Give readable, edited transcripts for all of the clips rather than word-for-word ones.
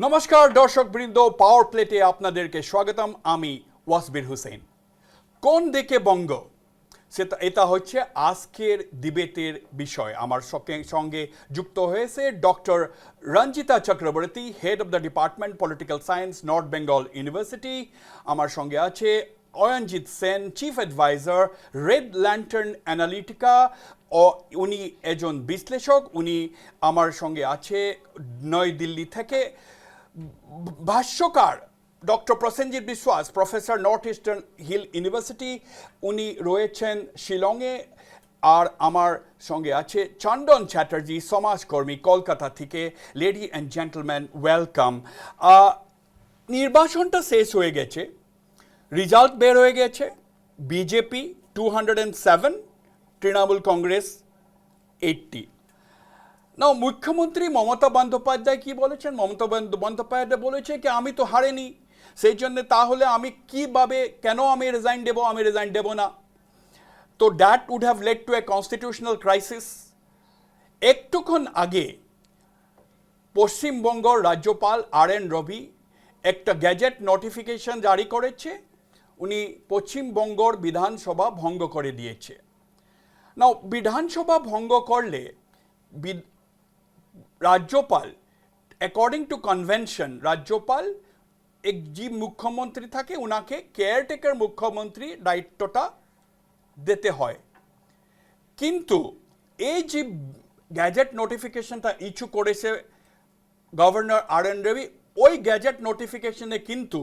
নমস্কার দর্শক বৃন্দ, পাওয়ার প্লেটে আপনাদেরকে স্বাগতম। আমি ওয়াসবির হুসেন। কোন দিকে বঙ্গ, এটা হচ্ছে আজকের ডিবেটের বিষয়। আমার সঙ্গে যুক্ত হয়েছে doctor Ranjita Chakraborty, head of the department political science, North Bengal University. আমার সঙ্গে আছে Ayanjit Sen, chief adviser, Red Lantern Analytica. উনি একজন বিশ্লেষক। উনি আমার সঙ্গে আছে নয়াদিল্লি থেকে ভাষ্যকার ডক্টর প্রসেনজিৎ বিশ্বাস, প্রফেসর নর্থ ইস্টার্ন হিল ইউনিভার্সিটি, উনি রয়েছেন শিলংয়ে। আর আমার সঙ্গে আছে চন্দন চ্যাটার্জি, সমাজকর্মী, কলকাতা থেকে। Lady and gentleman, welcome. নির্বাচনটা শেষ হয়ে গেছে, রেজাল্ট বের হয়ে গেছে। বিজেপি 207, তৃণমূল কংগ্রেস 80। না, মুখ্যমন্ত্রী মমতা বন্দ্যোপাধ্যায় কি বলেছেন? মমতা বন্দ্যোপাধ্যায় বলেছে কি আমি তো হারেনি, সেই জন্য তাহলে আমি কিভাবে, কেন আমি রিজাইন দেব না। তো that would have led to a constitutional crisis. একটুক্ষণ আগে পশ্চিমবঙ্গর রাজ্যপাল আর.এন. রবি একটা গ্যাজেট নোটিফিকেশন জারি করেছে। উনি পশ্চিমবঙ্গর বিধানসভা ভঙ্গ করে দিয়েছে। না, বিধানসভা ভঙ্গ করলে রাজ্যপাল, অ্যাকর্ডিং টু কনভেনশন, রাজ্যপাল যে মুখ্যমন্ত্রী থাকে ওনাকে কেয়ারটেকার মুখ্যমন্ত্রী দায়িত্বটা দিতে হয়। কিন্তু এই যে গ্যাজেট নোটিফিকেশনটা ইস্যু করেছে গভর্নর আর.এন. রবি, ওই গ্যাজেট নোটিফিকেশনে কিন্তু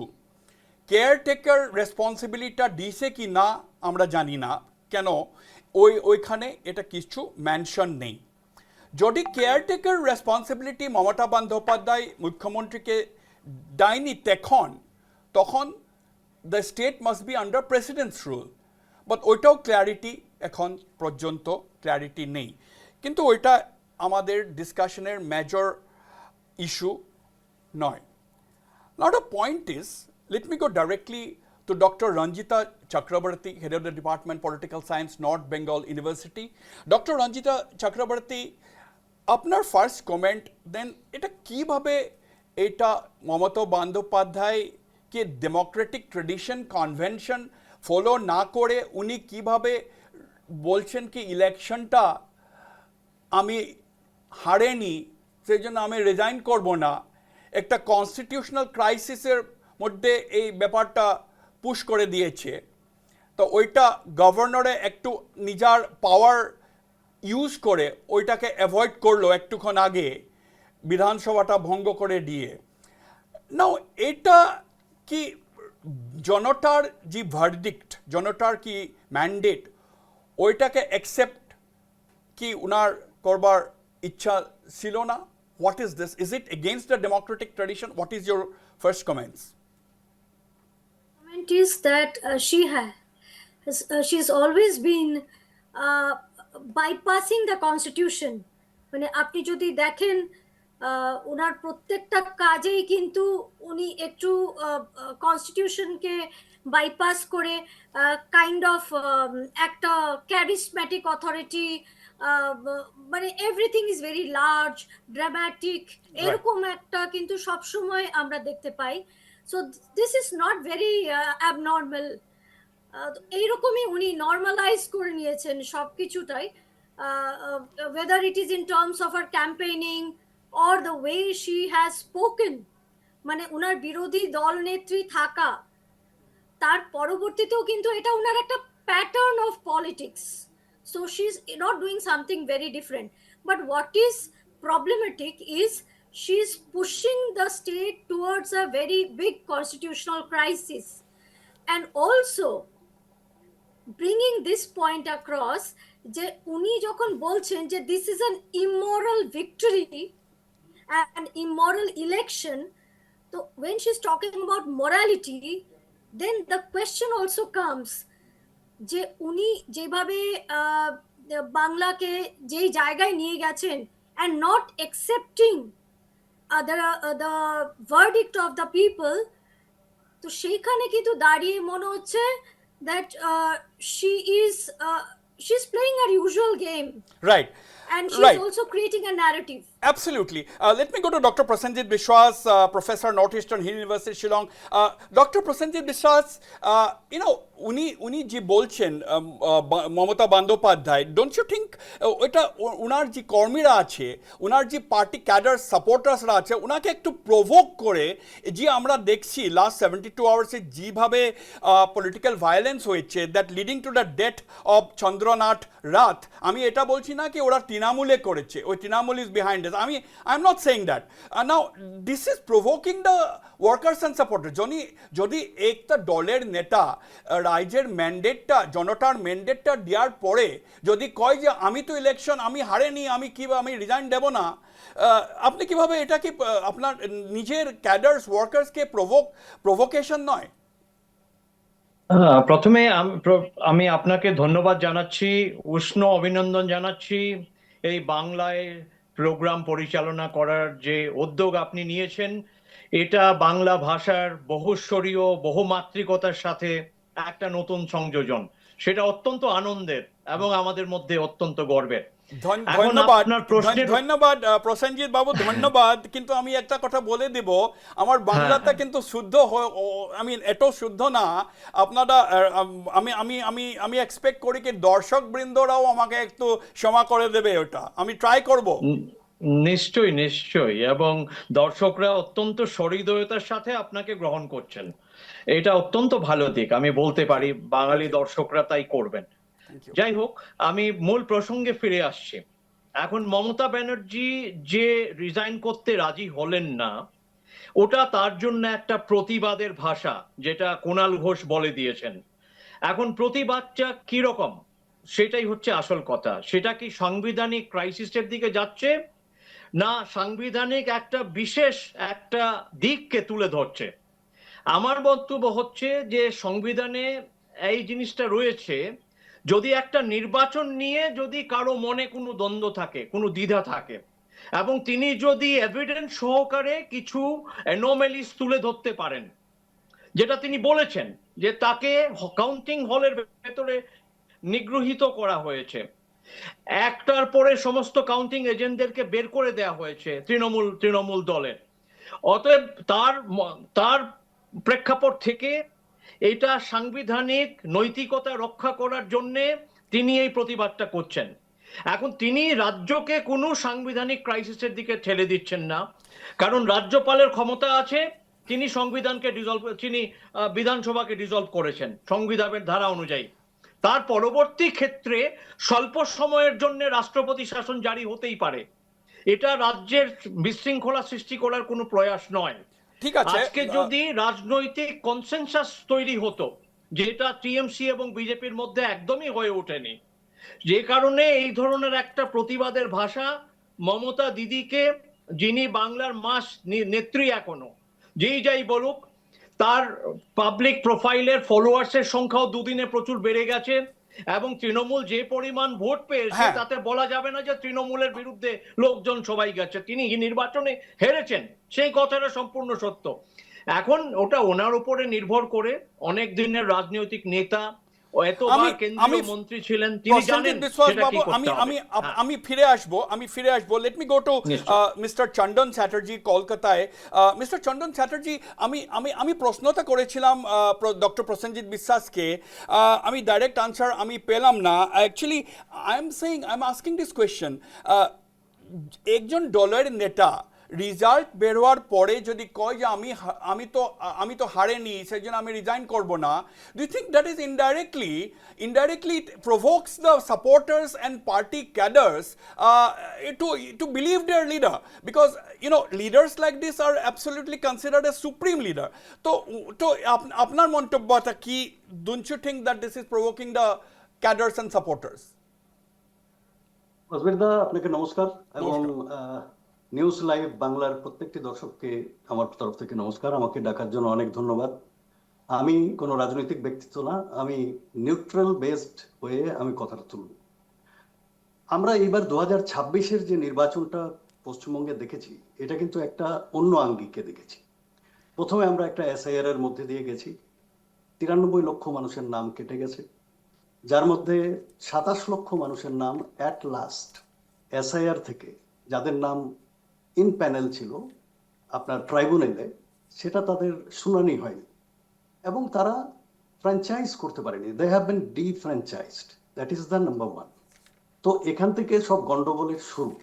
কেয়ারটেকার রেসপন্সিবিলিটিটা দিছে কি না আমরা জানি না, কেন ওইখানে এটা কিছু মেনশন নেই। যদি কেয়ারটেকার রেসপন্সিবিলিটি মমতা বন্দ্যোপাধ্যায় মুখ্যমন্ত্রীকে দেয়নি তখন the state must be under presidents rule. But ওইটাও ক্ল্যারিটি এখন পর্যন্ত ক্ল্যারিটি নেই। কিন্তু ওইটা আমাদের ডিসকাশনের মেজর ইস্যু নয়। Now the point is, let me go directly to Dr. Ranjita Chakrabarty, head of the Department Political Science, North Bengal University. Dr. Ranjita Chakrabarty, আপনার first comment, দেন এটা কিভাবে এটা মমতা বন্দ্যোপাধ্যায়কে ডেমোক্রেটিক ট্রেডিশন কনভেনশন ফলো না করে উনি কিভাবে বলছেন কি ইলেকশনটা আমি হারেনি সেই জন্য আমি রিজাইন করব না, একটা কনস্টিটিউশনাল ক্রাইসিসের মধ্যে এই ব্যাপারটা পুশ করে দিয়েছে। তো ওইটা গভর্নরে একটু নিজের পাওয়ার ইউজ করে ওইটাকে অ্যাভয়েড করলো একটুক্ষণ আগে, বিধানসভাটা ভঙ্গ করে দিয়ে। নাও এটা কি জনতার যে ভার্ডিক্ট, জনতার কি ম্যান্ডেট, ওইটাকে অ্যাকসেপ্ট কি উনার করবার ইচ্ছা ছিল না? What is this? Is it against the democratic tradition? What is your first comments? Comment is that she's always been bypassing the constitution. মানে আপনি যদি দেখেন ওনার প্রত্যেকটা কাজেই কিন্তু উনি একটু কনস্টিটিউশনকে বাইপাস করে কাইন্ড অফ একটা ক্যারিসম্যাটিক অথরিটি, মানে everything is very large, dramatic, এরকম একটা কিন্তু সবসময় আমরা দেখতে পাই। So this is not very abnormal. এইরকমই উনি নর্মালাইজ করে নিয়েছেন সব কিছুটাই, whether it is in terms of her campaigning or the way she has spoken. মানে উনার বিরোধী দল নেত্রী থাকা, তার পরবর্তীতেও কিন্তু এটা উনার একটা pattern of politics. So she's not doing something very different. But what is problematic is she's pushing the state towards a very big constitutional crisis, and also bringing this point across যে উনি যখন বলছেন যে this is an immoral victory and immoral election, so when she's talking about morality, then the question also comes যে উনি যেভাবে বাংলাকে যেই জায়গায় নিয়ে গেছেন and not accepting the verdict of the people, তো সেইখানে কিন্তু দাঁড়িয়ে মনে হচ্ছে that she's playing her usual game. Right. and she's Right. also creating a narrative. Absolutely. Let me go to Dr. Prasenjit Biswas, Professor, Northeastern University, Shillong. Dr. Prasenjit Biswas, উনি যে বলছেন Mamata Bandyopadhyay, don't you think এটা ওনার যে কর্মীরা আছে, ওনার যে party cadre সাপোর্টার্সরা আছে, ওনাকে একটু প্রভোক করে, যে আমরা দেখছি লাস্ট 72 আওয়ার্সে যেভাবে পলিটিক্যাল ভায়োলেন্স হয়েছে, that leading to the death of Chandranath রাত, আমি এটা বলছি না কি ওরা তৃণমূলে করেছে, ওই Trinamool is behind this, I am not saying that. Now this is provoking the workers and supporter. যদি একটা দলের নেতা রাইজের ম্যান্ডেটটা, জনতার ম্যান্ডেটটা দেওয়ার পরে যদি কয় যে আমি তো ইলেকশন আমি হারেনি, আমি রিজাইন দেব না, আপনি কিভাবে এটা কি আপনার নিজের ক্যাডার্স ওয়ার্কার্সকে প্রভোকেশন নয়? প্রথমে আমি আপনাকে ধন্যবাদ জানাচ্ছি, উষ্ণ অভিনন্দন জানাচ্ছি এই বাংলায় প্রোগ্রাম পরিচালনা করার যে উদ্যোগ আপনি নিয়েছেন। এটা বাংলা ভাষার বহুস্বরীয় বহুমাত্রিকতার সাথে একটা নতুন সংযোজন, সেটা অত্যন্ত আনন্দের এবং আমাদের মধ্যে অত্যন্ত গর্বের। ধন্যবাদ প্রসেনজিৎ বাবু, ধন্যবাদ। কিন্তু আমি একটা কথা বলে দেব, আমার বাংলাটা কিন্তু শুদ্ধ, আমি এত শুদ্ধ না আপনারা, আমি এক্সপেক্ট করি কি দর্শক বৃন্দরাও আমাকে একটু ক্ষমা করে দেবে, ওটা আমি ট্রাই করব। নিশ্চয়ই নিশ্চয়ই, এবং দর্শকরা অত্যন্ত সহৃদয়তার সাথে আপনাকে গ্রহণ করছেন, এটা অত্যন্ত ভালো দিক, আমি বলতে পারি বাঙালি দর্শকরা তাই করবেন। যাই হোক, আমি মূল প্রসঙ্গে ফিরে আসছি। এখন মমতা ব্যানার্জি যে রিজাইন করতে রাজি হলেন না, ওটা তার জন্য একটা প্রতিবাদের ভাষা, যেটা কুণাল ঘোষ বলে দিয়েছেন। এখন প্রতিবাদটা কিরকম সেটাই হচ্ছে আসল কথা। সেটা কি সাংবিধানিক ক্রাইসিসের দিকে যাচ্ছে, না সাংবিধানিক একটা বিশেষ একটা দিককে তুলে ধরছে? আমার বক্তব্য হচ্ছে যে সংবিধানে এই জিনিসটা রয়েছে, যদি একটা নির্বাচন নিয়ে যদি কারো মনে কোনো দ্বন্দ্ব থাকে, কোনো দ্বিধা থাকে, এবং তিনি যদি এভিডেন্স সহকারে কিছু অ্যানোমালিস তুলে ধরতে পারেন, যেটা তিনি বলেছেন যে তাকে কাউন্টিং হলের ভেতরে নিগৃহীত করা হয়েছে, একটার পরে সমস্ত কাউন্টিং এজেন্টদেরকে বের করে দেওয়া হয়েছে তৃণমূল দলের, অতএব তার প্রেক্ষাপট থেকে এটা সাংবিধানিক নৈতিকতা রক্ষা করার জন্য তিনি এই প্রতিবাদটা করছেন। এখন তিনি রাজ্যকে কোনো সাংবিধানিক ক্রাইসিসের দিকে ঠেলে দিচ্ছেন না, কারণ রাজ্যপালের ক্ষমতা আছে, তিনি তিনি বিধানসভাকে ডিসলভ করেছেন সংবিধানের ধারা অনুযায়ী। তার পরবর্তী ক্ষেত্রে স্বল্প সময়ের জন্য রাষ্ট্রপতি শাসন জারি হতেই পারে, এটা রাজ্যের বিশৃঙ্খলা সৃষ্টি করার কোনো প্রয়াস নয়। ঠিক আছে, আজকে যদি রাজনৈতিক কনসেনসাস তৈরি হতো, যেটা টিএমসি এবং বিজেপির মধ্যে একদমই হয়ে ওঠেনি, যে কারণে এই ধরনের একটা প্রতিবাদের ভাষা মমতা দিদিকে, যিনি বাংলার মাস নেত্রী এখনো, যেই যাই বলুক, তার পাবলিক প্রোফাইলের ফলোয়ার্সের সংখ্যাও দুদিনে প্রচুর বেড়ে গেছে, এবং তৃণমূল যে পরিমাণ ভোট পেয়েছে তাতে বলা যাবে না যে তৃণমূলের বিরুদ্ধে লোকজন সবাই গেছে। তিনি নির্বাচনে হেরেছেন, সেই কথাটা সম্পূর্ণ সত্য। এখন ওটা ওনার উপরে নির্ভর করে, অনেক দিনের রাজনৈতিক নেতা, এতবার কেন্দ্রীয় মন্ত্রী ছিলেন, তিনি জানেন সেটা কি করতে হবে। আমি ফিরে আসবো। Let me go to mister Chandan Chatterjee, কলকাতায়। মিস্টার চন্দন চ্যাটার্জি, আমি প্রশ্নটা করেছিলাম ডক্টর প্রসেনজিৎ বিশ্বাসকে, আমি ডাইরেক্ট আনসার আমি পেলাম না। Actually I am asking this question, একজন দলের নেতা রিজাল্ট বেরোয়ার পরে যদি কয় যে আমি তো হারেনি, সেই জন্য আমি রিজাইন করবো না, do you think that is indirectly provokes the supporters and party cadres to believe their leader, because leaders like this are absolutely considered as supreme leader. তো আপনার মন্তব্যটা কি? Don't you think that this is provoking the cadres and supporters? অজমেরদা, আপনাকে নমস্কার, এবং news live বাংলার প্রত্যেকটি দর্শককে আমার তরফ থেকে নমস্কার। আমাকে ডাকার জন্য অনেক ধন্যবাদ। আমি কোনো রাজনৈতিক ব্যক্তিত্ব না, আমি নিউট্রাল বেসড হয়ে আমি কথাটা তুলব। আমরা এইবার 2026-এর যে নির্বাচনটা পশ্চিমবঙ্গে দেখেছি, এটা কিন্তু একটা অন্য আঙ্গিকে দেখেছি। প্রথমে আমরা একটা এসআইআর এর মধ্যে দিয়ে গেছি, 93 লক্ষ মানুষের নাম কেটে গেছে, যার মধ্যে 27 লক্ষ মানুষের নাম অ্যাট লাস্ট এসআইআর থেকে যাদের নাম ইন প্যানেল ছিল আপনার ট্রাইব্যুনালে, সেটা তাদের শুনানি হয়নি এবং তারা ফ্র্যাঞ্চাইজ করতে পারেনি। They have been defranchised, that is the number one. তো এখান থেকে সব গন্ডগোলের শুরু।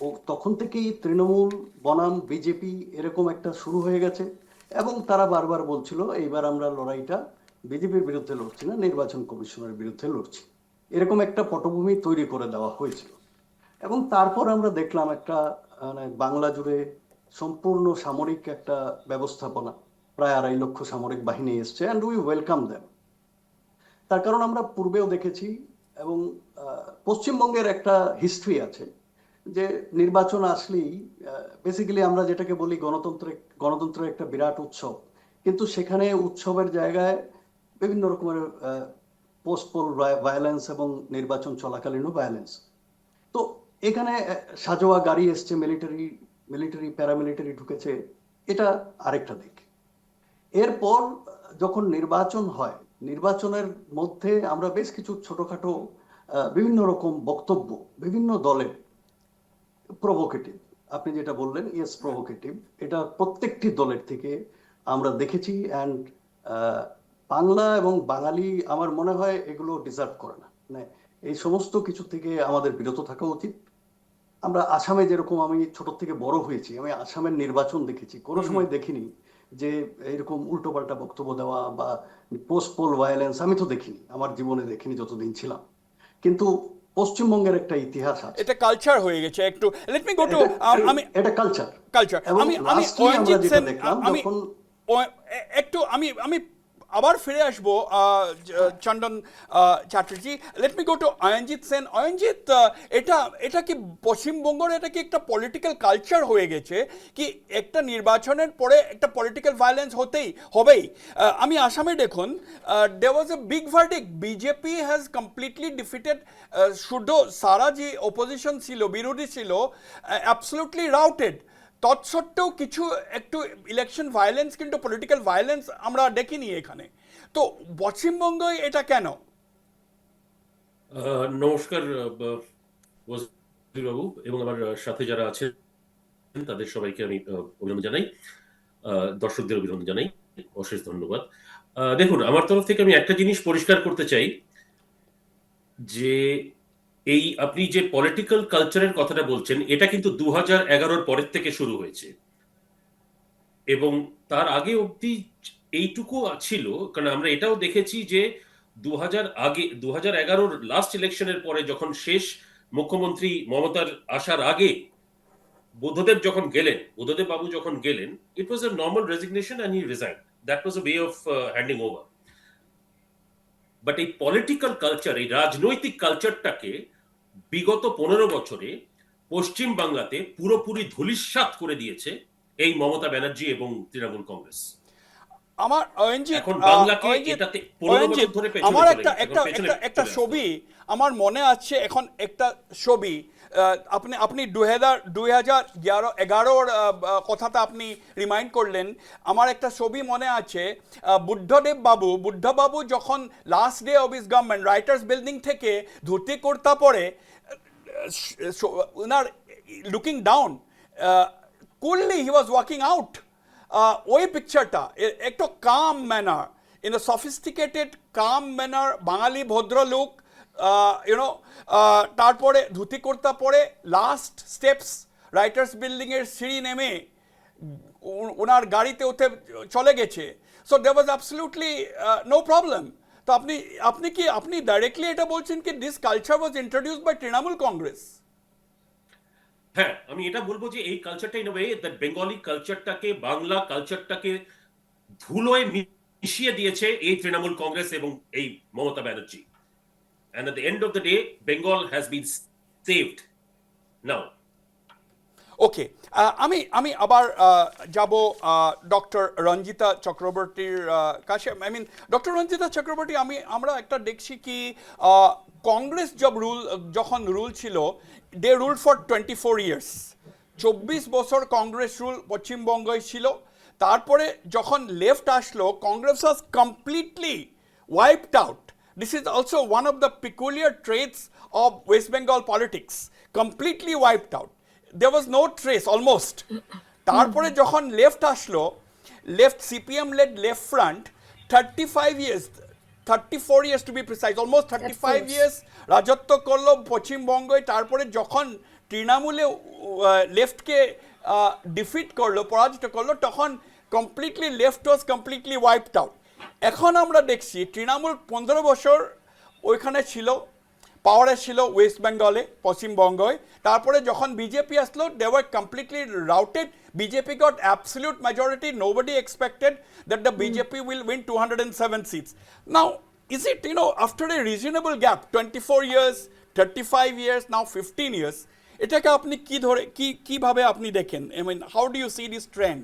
ও তখন থেকেই তৃণমূল বনাম বিজেপি এরকম একটা শুরু হয়ে গেছে এবং তারা বারবার বলছিল এইবার আমরা লড়াইটা বিজেপির বিরুদ্ধে লড়ছি না, নির্বাচন কমিশনের বিরুদ্ধে লড়ছি। এরকম একটা পটভূমি তৈরি করে দেওয়া হয়েছিল এবং তারপর আমরা দেখলাম একটা মানে বাংলা জুড়ে সম্পূর্ণ সামরিক একটা ব্যবস্থাপনা, প্রায় 2.5 লক্ষ সামরিক বাহিনী এসছে অ্যান্ড উই ওয়েলকাম দেম। তার কারণ আমরা পূর্বেও দেখেছি এবং পশ্চিমবঙ্গের একটা হিস্ট্রি আছে যে নির্বাচন আসলেই বেসিক্যালি আমরা যেটাকে বলি গণতন্ত্রের একটা বিরাট উৎসব, কিন্তু সেখানে উৎসবের জায়গায় বিভিন্ন রকমের পোস্ট পোল ভায়োলেন্স এবং নির্বাচন চলাকালীনও ভায়োলেন্স। তো এখানে সাজোয়া গাড়ি এসছে, মিলিটারি প্যারামিলিটারি ঢুকেছে, এটা আরেকটা দিক। এরপর যখন নির্বাচন হয়, নির্বাচনের মধ্যে আমরা বেশ কিছু ছোটখাটো বিভিন্ন রকম বক্তব্য বিভিন্ন দলের প্রভোকেটিভ, আপনি যেটা বললেন ইয়েস প্রভোকেটিভ, এটা প্রত্যেকটি দলের থেকে আমরা দেখেছি অ্যান্ড বাংলা এবং বাঙালি আমার মনে হয় এগুলো ডিজার্ভ করে না। মানে এই সমস্ত কিছু থেকে আমাদের বিরত থাকা উচিত। আমরা আসামে যেরকম, আমি ছোট থেকে বড় হয়েছি, আমি আসামের নির্বাচন দেখেছি, কোনো সময় দেখিনি যে এরকম উল্টোপাল্টা বক্তব্য দেওয়া বা পোস্ট পোল ভায়োলেন্স, আমি তো দেখিনি, আমার জীবনে দেখিনি যতদিন ছিলাম। কিন্তু পশ্চিমবঙ্গের একটা ইতিহাস আছে, এটা কালচার হয়ে গেছে একটু। লেট মি গো টু আমি এটা কালচার। কালচার এবং আমি lastly আমরা অয়নজিৎ যেটা সেন দেখলাম আমি যখন একটু আমি আবার ফিরে আসবো Chandan Chatterjee. Let me go to Ayanjit Sen. Ayanjit, এটা কি পশ্চিমবঙ্গের এটা কি একটা পলিটিক্যাল কালচার হয়ে গেছে কি একটা নির্বাচনের পরে একটা পলিটিক্যাল ভায়োলেন্স হবেই? আমি আসামে দেখুন, there was a big verdict, BJP has completely defeated, শুধু সারা যে অপোজিশন ছিল, বিরোধী ছিল, অ্যাবসলুটলি রাউটেড। তৎসত্ত্বেও কিছু একটু ইলেকশন ভায়োলেন্স, কিন্তু পলিটিক্যাল ভায়োলেন্স আমরা দেখিনি এখানে। তো পশ্চিমবঙ্গে এটা কেন? নমস্কার ওয়াজির বাবু এবং আমার সাথে যারা আছেন তাদের সবাইকে আমি অভিনন্দন জানাই, দর্শকদের অভিনন্দন জানাই, অশেষ ধন্যবাদ। দেখুন, আমার তরফ থেকে আমি একটা জিনিস পরিষ্কার করতে চাই যে এই আপনি যে পলিটিক্যাল কালচারের কথাটা বলছেন, এটা কিন্তু 2011-র পরের থেকে শুরু হয়েছে এবং তার আগে অবধি এইটুকু ছিল। কারণ আমরা এটাও দেখেছি যে 2011-র লাস্ট ইলেকশনের পরে যখন শেষ মুখ্যমন্ত্রী মমতার আসার আগে বুদ্ধদেব বাবু যখন গেলেন, it was a normal resignation and he resigned. That was a way of handing over. But এই পলিটিক্যাল কালচার, এই রাজনৈতিক কালচারটাকে বিগত 15 বছরে পশ্চিম বাংলাতে পুরোপুরি ধূলিসাৎ করে দিয়েছে এই মমতা ব্যানার্জি এবং তৃণমূল কংগ্রেস। আমার অয়নজিৎ, এখন বাংলাকে এটাতে 15 বছর ধরে পেছনে আমার চলে গেছে, একটা ছবি আমার মনে আছে, এখন একটা ছবি আপনি 2011-র কথাটা আপনি রিমাইন্ড করলেন। আমার একটা ছবি মনে আছে, বুদ্ধবাবু যখন last day of his government Writers' Building থেকে ধুতি কুর্তা পরে ওনার looking down, coolly he was walking out. ওই পিকচারটা একটু calm manner, in a sophisticated calm manner, বাঙালি ভদ্রলোক, তারপরে ধুতি কুর্তা পরে লাস্ট স্টেপস রাইটার্স বিল্ডিংয়ের সিঁড়ি নেমে ওনার গাড়িতে উঠে চলে গেছে। So there was absolutely no problem. তো আপনি ডাইরেক্টলি এটা বলছেন কি this culture was introduced by Trinamool Congress? হ্যাঁ, আমি এটা বলবো যে এই কালচারটা in a way that Bengali কালচারটাকে, বাংলা কালচারটাকে ধুলোয় মিশিয়ে দিয়েছে এই তৃণমূল কংগ্রেস এবং এই Mamata Banerjee. And at the end of the day, Bengal has been saved now. ওকে, আমি আবার যাব ডক্টর রঞ্জিতা চক্রবর্তীর কাছে। ডক্টর রঞ্জিতা চক্রবর্তী, আমরা একটা দেখছি কি কংগ্রেস যখন রুল ছিল, দে রুল ফর 24 ইয়ার্স। 24 বছর কংগ্রেস রুল পশ্চিমবঙ্গে ছিল। তারপরে যখন লেফট আসলো, Congress was completely wiped out. This is also one of the peculiar traits of West Bengal politics. Completely wiped out, there was no trace almost. তারপরে যখন লেফট আসলো, left CPM led left front, 35 years, 34 years to be precise, almost 35 course. years রাজত্ব করলো পশ্চিমবঙ্গে। তারপরে যখন তৃণমূলে লেফটকে defeat করলো, পরাজিত করলো, তখন completely left was completely wiped out. এখন আমরা দেখছি তৃণমূল 15 বছর ওইখানে ছিল, পাওয়ারে ছিল ওয়েস্ট বেঙ্গলে, পশ্চিমবঙ্গে। তারপরে যখন বিজেপি আসলো, they were completely routed. BJP got absolute majority, nobody expected that the BJP will win 207 seats. Now, is it, after a reasonable gap, 24 years, 35 years, now 15 years, এটাকে আপনি কিভাবে আপনি দেখেন? I mean, how do you see this trend?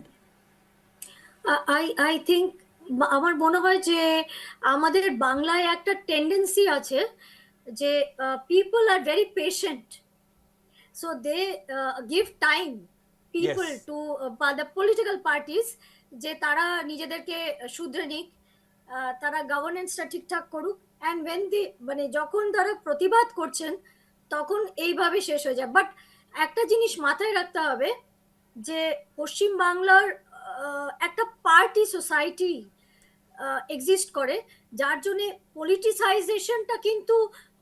I think, আমার মনে হয় যে আমাদের বাংলায় একটা টেন্ডেন্সি আছে যে people are very patient, so they give time people Yes. To the political parties, যে তারা নিজেদেরকে শুধরে নিক, তারা গভর্নেন্সটা ঠিকঠাক করুক, অ্যান্ড ওয়েন দি মানে যখন তারা প্রতিবাদ করছেন তখন এইভাবে শেষ হয়ে যায়। বাট একটা জিনিস মাথায় রাখতে হবে যে পশ্চিম বাংলার একটা পার্টি সোসাইটি এক্সিস্ট করে, যার জন্যে পলিটিসাইজেশনটা কিন্তু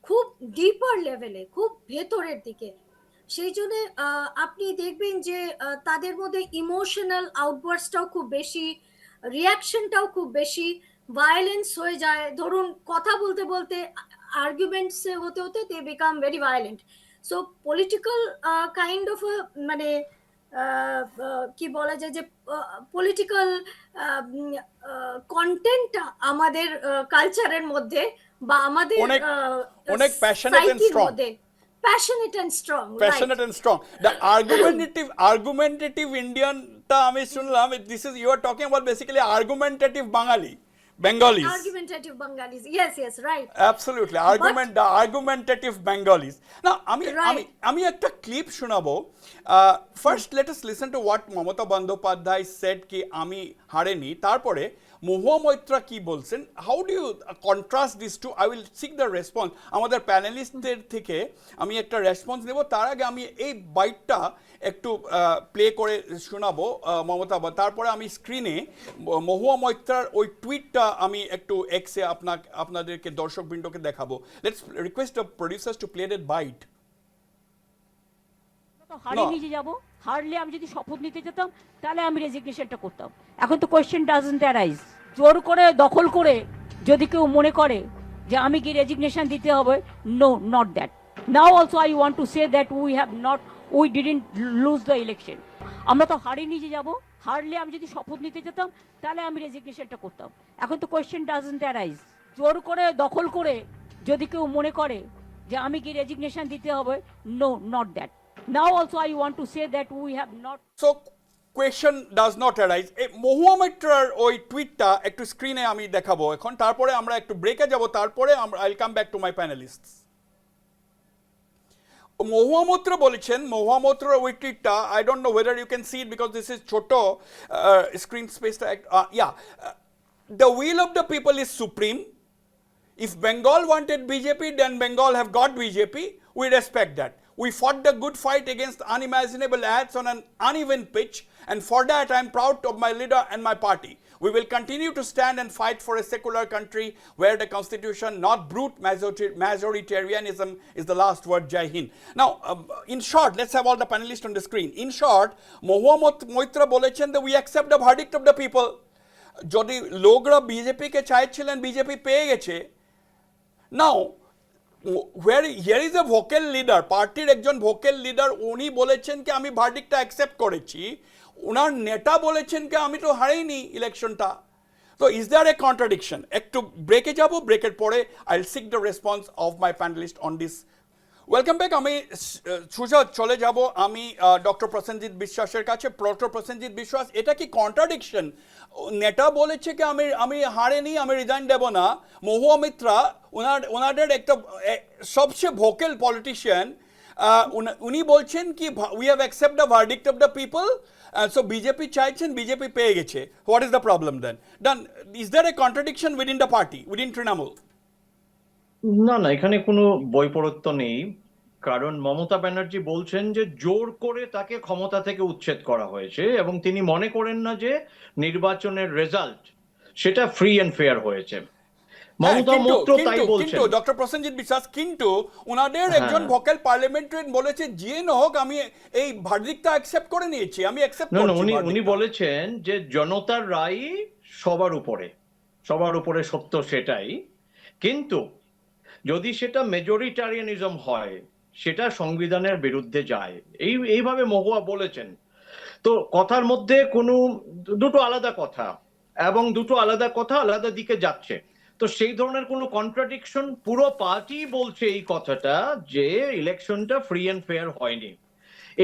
খুব ডিপার লেভেলে, খুব ভেতরের দিকে। সেই জন্য আপনি দেখবেন যে তাদের মধ্যে ইমোশনাল আউটবার্সটাও খুব বেশি, রিয়াকশনটাও খুব বেশি, ভায়োলেন্স হয়ে যায়। ধরুন কথা বলতে বলতে, আর্গুমেন্টস হতে হতে they become very violent. So political kind of মানে কি বলা যায় যে পলিটিক্যাল কন্টেন্টটা আমাদের কালচারের মধ্যে বা আমাদের অনেক passionate and psyche-র strong. মধ্যে passionate and strong, Passionate and strong. The argumentative Indian টা আমি শুনলাম, this is, you are talking about basically argumentative Bengalis. argumentative Bengalis, yes, right. Absolutely, the argumentative Bengalis. Now, আমি একটা ক্লিপ শোনাবো। First, let us listen to what Mamata Bandyopadhyay said কি আমি হারেনি। তারপরে মহুয়া মৈত্রা কি বলছেন। How do you contrast these two? I will seek the response. আমাদের প্যানেলিস্টদের থেকে আমি একটা রেসপন্স নেব। তার আগে আমি এই বাইটটা একটু প্লে করে শোনাবো মমতা। তারপরে আমি স্ক্রিনে মহুয়া মৈত্রার ওই টুইটটা আমি একটু এক্সে আপনাদেরকে দর্শকবৃন্দকে দেখাবো। Let's request the producers to play that bite. হারিয়ে নিয়ে যাব, হারলে আমি যদি শপথ নিতে যেতাম তাহলে আমি রেজিগনেশনটা করতাম। এখন তো কোয়েশ্চেন ডাজন্ট অ্যারাইজ। জোর করে দখল করে যদি কেউ মনে করে যে আমি কি রেজিগনেশন দিতে হবে, no, not that. Now also I want to say that we didn't lose the election. আমরা তো হারিয়ে নিয়ে যাব, হারলে আমি যদি শপথ নিতে যেতাম তাহলে আমি রেজিগনেশনটা করতাম। এখন তো কোয়েশ্চেন ডাজন্ট অ্যারাইজ। জোর করে দখল করে যদি কেউ মনে করে যে আমি কি রেজিগনেশন দিতে হবে, no, not that. Now also I want to say that we have not. So question does not arise. মহুয়া মৈত্রার ওই টুইটটা একটু স্ক্রিনে আমি দেখাবো এখন। তারপরে আমরা একটু ব্রেকে যাব। তারপরে I'll come back to my panelists. মহুয়া মৈত্রা বলেছেন, মহুয়া মৈত্রার ওই টুইটটা, I don't know whether you can see it because this is ছোট স্ক্রিন স্পেসটা। The will of the people is supreme. If Bengal wanted BJP, then Bengal have got BJP. We respect that. We fought the good fight against unimaginable odds on an uneven pitch, and for that I am proud of my leader and my party. We will continue to stand and fight for a secular country where the constitution, not brute majoritarianism, is the last word. Jai Hind. Now, in short, let's have all the panelists on the screen. In short, মহুয়া মৈত্রা বলেছেন that we accept the verdict of the people. যদি লোকরা বিজেপিকে চাইছিলেন, BJP পেয়ে গেছে। Now, here is a vocal leader, পার্টির একজন vocal leader, উনি বলেছেন কি আমি ভার্ডিক্টটা অ্যাকসেপ্ট করেছি। ওনার নেতা বলেছেন কি আমি তো হারাইনি ইলেকশনটা। তো ইজ দ্যার এ কন্ট্রাডিকশন? একটু ব্রেকে যাব, ব্রেকের পরে I will sick the response of my panelist on this. Welcome back. আমি সুজাত চলে যাব আমি ডক্টর প্রসেনজিৎ বিশ্বাসের কাছে। ডক্টর প্রসেনজিৎ বিশ্বাস, এটা কি কন্ট্রাডিকশন? নেতা বলেছে কি আমি হারেনি, আমি রিজাইন দেব না। মহুয়া মৈত্রা ওনাদের একটা সবচেয়ে ভোকাল পলিটিশিয়ান, উনি বলছেন কি we have accept the verdict of the people, so BJP চাইছেন, বিজেপি পেয়ে গেছে। What is the problem then? Is there a contradiction within the party, within Trinamool? না, এখানে কোনো বৈপরীত্য নেই। কারণ মমতা ব্যানার্জি বলছেন যে জোর করে তাকে ক্ষমতা থেকে উচ্ছেদ করা হয়েছে এবং তিনি মনে করেন না যে নির্বাচনের রেজাল্ট সেটা ফ্রি অ্যান্ড ফেয়ার হয়েছে। হ্যাঁ, মমতা কিন্তু মাত্র তাই কিন্তু বলছেন। কিন্তু ডক্টর প্রসেনজিৎ বিশ্বাস, কিন্তু ওনাদের একজন হ্যাঁ। ভোকাল পার্লামেন্টারিয়ান বলেছে যে না হোক আমি এই ভার্ডিক্টটা অ্যাকসেপ্ট করে নিয়েছি, আমি অ্যাকসেপ্ট না না, করছি উনি ভার্ডিক্টটা। বলেছেন যে জনতার রায় সবার উপরে সত্য, সেটাই। কিন্তু যদি সেটা মেজরিটারিয়ানিজম হয়, সেটা সংবিধানের বিরুদ্ধে যায়, এইভাবে মহুয়া বলেছেন। তো কথার মধ্যে কোনো দুটো আলাদা কথা, এবং দুটো আলাদা কথা আলাদা দিকে যাচ্ছে। তো সেই ধরনের কোনো কন্ট্রাডিকশন, পুরো পার্টি বলছে এই কথাটা যে ইলেকশনটা ফ্রি অ্যান্ড ফেয়ার হয়নি।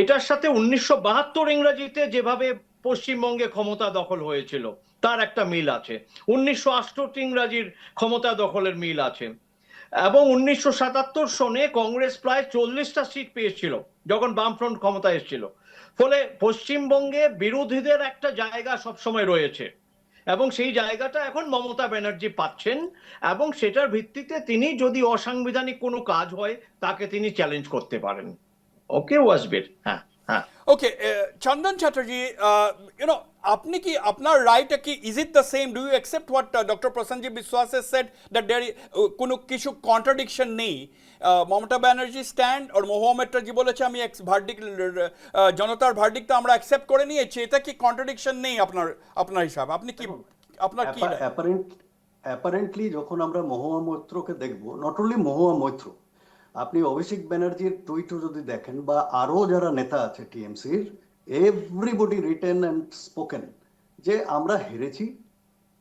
এটার সাথে 1972 ইংরেজিতে যেভাবে পশ্চিমবঙ্গে ক্ষমতা দখল হয়েছিল তার একটা মিল আছে, 1968 ইংরাজির ক্ষমতা দখলের মিল আছে, এবং 1977 সনে কংগ্রেস প্রায় 40টা সিট পেয়েছিল যখন বামফ্রন্ট ক্ষমতা এসেছিল। ফলে পশ্চিমবঙ্গে বিরোধীদের একটা জায়গা সবসময় রয়েছে, এবং সেই জায়গাটা এখন মমতা ব্যানার্জি পাচ্ছেন, এবং সেটার ভিত্তিতে তিনি যদি অসাংবিধানিক কোনো কাজ হয় তাকে তিনি চ্যালেঞ্জ করতে পারেন। ওকে ওয়াজবির। হ্যাঁ হ্যাঁ। ওকে, চন্দন চ্যাটার্জি, আপনি কি আপনার রায়টা কি, is it the same? Do you accept what doctor Prasenjit বিশ্বাস has said that there কোনো কিছু কন্ট্রাডিকশন নেই? মমতা ব্যানার্জি স্ট্যান্ড আর মহুয়া মৈত্রজি বলেছে আমি ভার্ডিক্ট, জনতার ভার্ডিক্টটা আমরা অ্যাকসেপ্ট করে নিয়েছি, এটা কি কন্ট্রাডিকশন নেই আপনার হিসাবে? আপনি কি, আপনার কি রায়? অ্যাপারেন্টলি যখন আমরা মহুয়া মৈত্রকে দেখব, নট অনলি মহুয়া মৈত্র, আপনি অভিষেক ব্যানার্জির টুইটও যদি দেখেন বা আরো যারা নেতা আছে টিএমসির, এভরিবডি রিটেন অ্যান্ড স্পোকেন যে আমরা হেরেছি,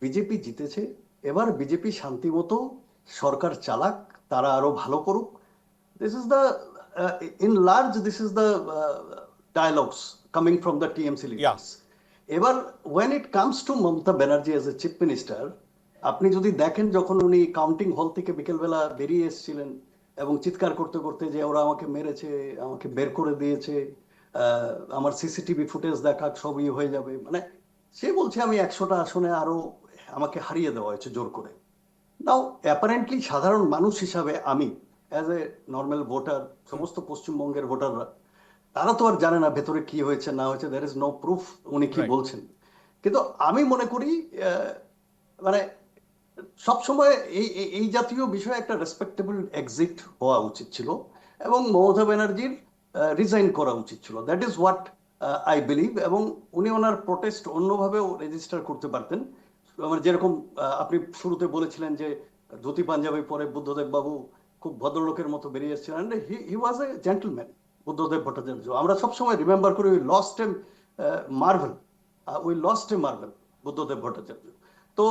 বিজেপি জিতেছে, এবার বিজেপি শান্তিমতো সরকার চালাক, তারা আরো ভালো করুক। This is the in large this is the dialogues coming from the TMC leaders. এবার when it comes to Mamata Banerjee as a chief minister, আপনি যদি দেখেন যখন উনি কাউন্টিং হল থেকে বিকেলবেলা বেরিয়ে এসেছিলেন এবং চিৎকার করতে করতে যে ওরা আমাকে মেরেছে, আমাকে বের করে দিয়েছে, আমার সিসিটিভি ফুটেজ দেখাক সবই হয়ে যাবে, মানে সে বলছে আমি 100টা আসনে আরো আমাকে হারিয়ে দেওয়া হয়েছে জোর করে। নাও অ্যাপারেন্টলি সাধারণ মানুষ হিসাবে আমি অ্যাজ এ নর্মাল ভোটার, সমস্ত পশ্চিমবঙ্গের ভোটাররা তারা তো আর জানে না ভেতরে কি হয়েছে না হয়েছে, দের ইজ নো প্রুফ উনি কি বলছেন। কিন্তু আমি মনে করি মানে সবসময় এই জাতীয় বিষয়ে একটা রেসপেক্টেবল এক্সিট হওয়া উচিত ছিল এবং মমতা ব্যানার্জির রিজাইন করা উচিত ছিল। That is what I believe. এবং উনি ওনার প্রোটেস্ট অন্যভাবেও রেজিস্টার করতে পারতেন, মানে যেরকম আপনি শুরুতে বলেছিলেন যে ধুতি পাঞ্জাবি পরে বুদ্ধদেব বাবু খুব ভদ্রলোকের মতো বেরিয়ে এসেছিলেন। হি ওয়াজ এ জেন্টলম্যান বুদ্ধদেব ভট্টাচার্য। আমরা সবসময় রিমেম্বার করি we lost A Marvel, Buddhadeb Bhattacharya. তো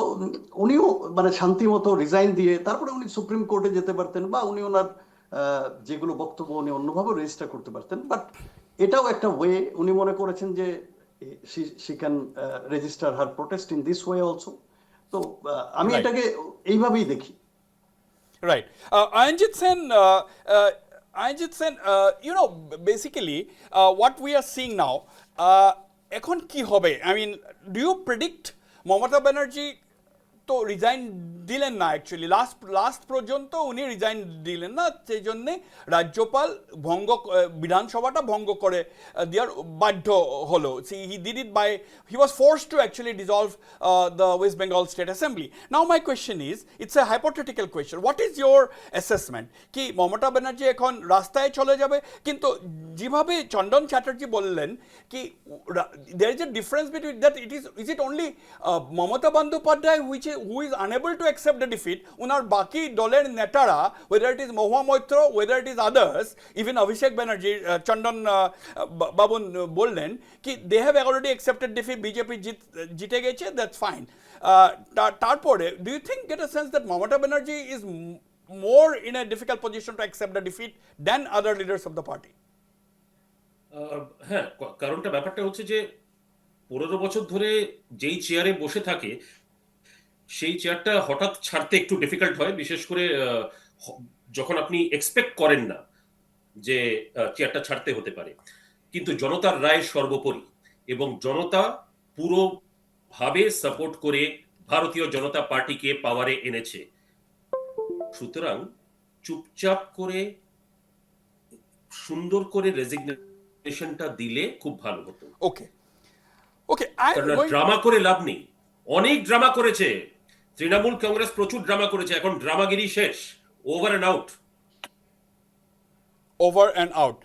উনিও মানে শান্তি মতো রিজাইন দিয়ে তারপরে উনি সুপ্রিম কোর্টে যেতে পারতেন, বা উনি ওনার যেগুলো বক্তব্য উনি অন্যভাবে রেজিস্টার করতে পারতেন। বাট এটাও একটা ওয়ে, উনি মনে করেছেন যে she can register her protest in this way also. তো আমি Right. এটাকে এইভাবেই দেখি। Right. Ayanjit Sen, basically, what we are seeing now, এখন কি হবে? I mean, do you predict Mamata Banerjee তো রিজাইন দিলেন না, অ্যাকচুয়ালি লাস্ট পর্যন্ত উনি রিজাইন দিলেন না, সেই জন্যে রাজ্যপাল বিধানসভাটা ভঙ্গ করে দেওয়ার বাধ্য হলো। He did it by, he was forced to actually dissolve the West Bengal state assembly. Now my question is, it's a hypothetical question, what is your assessment? কি মমতা ব্যানার্জি এখন রাস্তায় চলে যাবে? কিন্তু যেভাবে চন্দন চ্যাটার্জি বললেন কি there is a difference between that, is it only Mamata Bandyopadhyay who is unable to accept the defeat, উনার বাকি দলের নেতারা, whether it is Mahua Moitra, whether it is others, even Abhishek Banerjee, চন্দন বাবু বললেন কি they have already accepted defeat, BJP জিতে গেছে, that's fine. তারপরে do you think, get a sense that Mamata Banerjee is more in a difficult position to accept the defeat than other leaders of the party? হ্যাঁ, কারণটা ব্যাপারটা হচ্ছে যে 15 বছর ধরে যেই চেয়ারে বসে থাকে সেই চেয়ারটা হঠাৎ ছাড়তে একটু ডিফিকাল্ট হয়, বিশেষ করে যখন আপনি এক্সপেক্ট করেন না যে চেয়ারটা ছাড়তে হতে পারে। কিন্তু জনতার রায় সর্বোপরি, এবং জনতা পুরোভাবে সাপোর্ট করে ভারতীয় জনতা পার্টিকে পাওয়ারে এনেছে। সুতরাং চুপচাপ করে সুন্দর করে রেজিগনেশনটা দিলে খুব ভালো হতো। ওকে ওকে আই কারণ ড্রামা করে লাভ নেই, অনেক ড্রামা করেছে তৃণমূল কংগ্রেস, প্রচুর ড্রামা করেছে, এখন ড্রামাগিরি শেষ, over and out. Over and out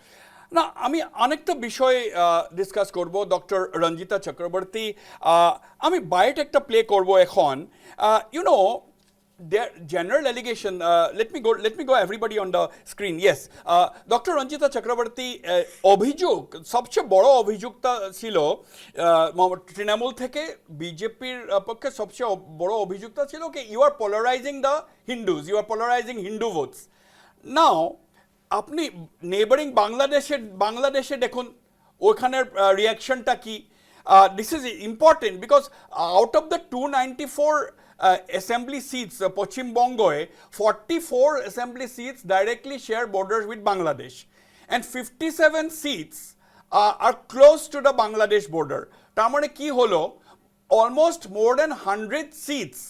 না, আমি অনেকটা বিষয় ডিসকাস করব ডক্টর রঞ্জিতা চক্রবর্তী। আমি বাইট একটা প্লে করব এখন। You know their general allegation, let me go everybody on the screen. Yes, Dr. Ranjita Chakrabarty, অভিযোগ সবচেয়ে বড় অভিযোগটা ছিল তৃণমূল থেকে বিজেপির পক্ষে সবচেয়ে বড় অভিযোগটা ছিল কি you are polarising the Hindus, you are polarising Hindu votes. Now আপনি নেবারিং বাংলাদেশে দেখুন ওখানের রিয়াকশনটা কি। This is important because out of the 294 assembly seats, Pachim Bongoe, 44 assembly seats directly share borders with Bangladesh, and 57 seats are close to the Bangladesh border. Tamane ki holo, almost more than 100 seats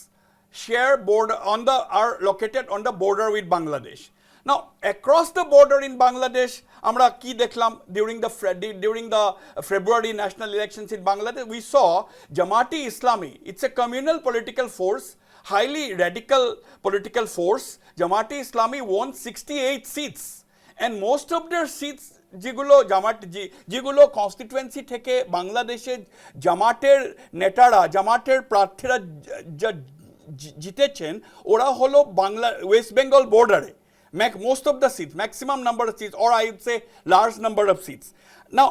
share border are located on the border with Bangladesh. Now, across the border in Bangladesh, আমরা কি দেখলাম during the February national elections in Bangladesh, we saw Jamaati Islami. It's a communal political force, highly radical political force. Jamaati Islami won 68 seats, and most of their seats যেগুলো constituency থেকে বাংলাদেশে জামাতের প্রার্থীরা জিতেছেন ওরা হলো ওয়েস্ট বেঙ্গল বর্ডারে। Most of the seats, maximum number of seats, or I would say large number of seats. Now,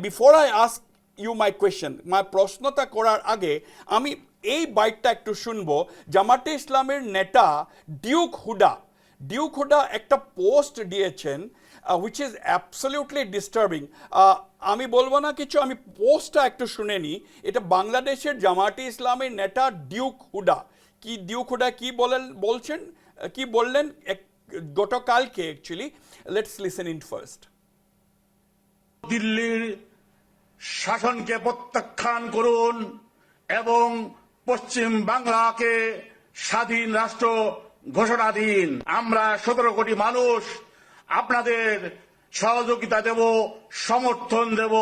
before I ask you my question, my প্রশ্নটা করার আগে আমি এই বাইটটা একটু শুনবো। জামাতে ইসলামের নেতা ডিউক হুডা একটা পোস্ট দিয়েছেন which is absolutely disturbing. আমি বলবো না কিছু, আমি পোস্টটা একটু শুনে নিই। এটা বাংলাদেশের জামাতে ইসলামের নেতা ডিউক হুডা কি বললেন গতকালকে actually. Let's listen in first. দিল্লির শাসনকে প্রত্যাখ্যান করুন এবং পশ্চিম বাংলাকে স্বাধীন রাষ্ট্র ঘোষণা দিন। আমরা 17 কোটি মানুষ আপনাদের সহযোগিতা দেব, সমর্থন দেব,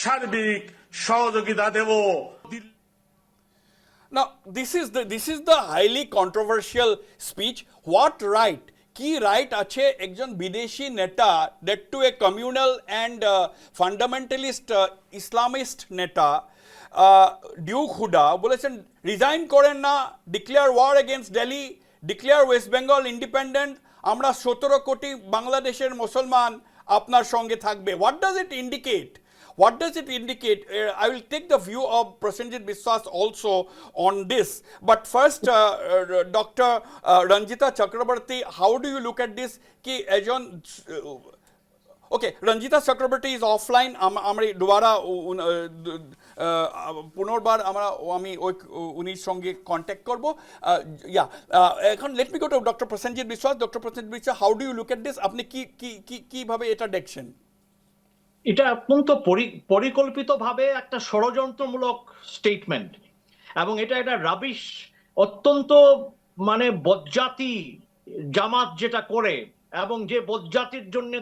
সার্বিক সহযোগিতা দেব। Now, this is the highly controversial speech. What right? কি রাইট আছে একজন বিদেশি নেতা, that to a communal and fundamentalist Islamist নেতা ডিউক হুডা বলেছেন রিজাইন করেন না, declare war against Delhi, declare West Bengal independent, আমরা 17 কোটি বাংলাদেশের মুসলমান আপনার সঙ্গে থাকবে। What does it indicate? What does it indicate? I will take the view of Prosenjit Biswas also on this. But first, Dr. Ranjita Chakrabarty, how do you look at this? Ki ejon, okay, Ranjita Chakrabarty is offline. আমরা দুবারা পুনর্বার আমি উনির সঙ্গে contact করব। এখন let me go to doctor Prasenjit Biswas. Doctor Prasenjit Biswas, how do you look at this? আপনি কিভাবে এটা দেখছেন? এটা অত্যন্ত পরিকল্পিতভাবে একটা ষড়যন্ত্রমূলক স্টেটমেন্ট, এবং এটা রাবিশ, অত্যন্ত মানে বজ্জাতি জামাত যেটা করে, এবং যে বজ্জাতির জন্য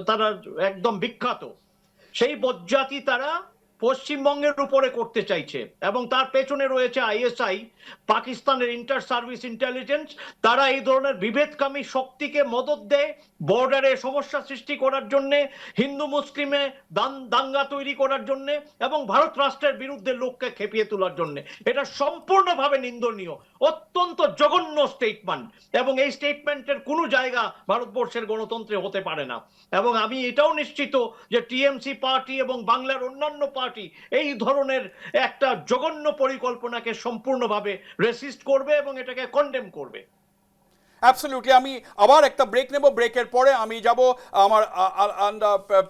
তারা একদম বিখ্যাত, সেই বজ্জাতি তারা পশ্চিমবঙ্গের উপরে করতে চাইছে, এবং তার পেছনে রয়েছে আইএসআই, পাকিস্তানের ইন্টার সার্ভিস ইন্টেলিজেন্স। তারা এই ধরনের বিভেদকামী শক্তিকে মদত দেয় বর্ডারে সমস্যা সৃষ্টি করার জন্য, হিন্দু মুসলিমে দাঙ্গা তৈরি করার জন্য, এবং ভারত রাষ্ট্রের বিরুদ্ধে লোককে খেপিয়ে তোলার জন্য। এটা সম্পূর্ণভাবে নিন্দনীয়, অত্যন্ত জঘন্য স্টেটমেন্ট, এবং এই স্টেটমেন্টের কোনো জায়গা ভারতবর্ষের গণতন্ত্রে হতে পারে না। এবং আমি এটাও নিশ্চিত যে টিএমসি পার্টি এবং বাংলার অন্যান্য পার্টি এই ধরনের একটা জঘন্য পরিকল্পনাকে সম্পূর্ণভাবে রেসিস্ট করবে এবং এটাকে কন্ডেম করবে। অ্যাবসলিউটলি। আমি আবার একটা ব্রেক নেব, ব্রেকের পরে আমি যাব আমার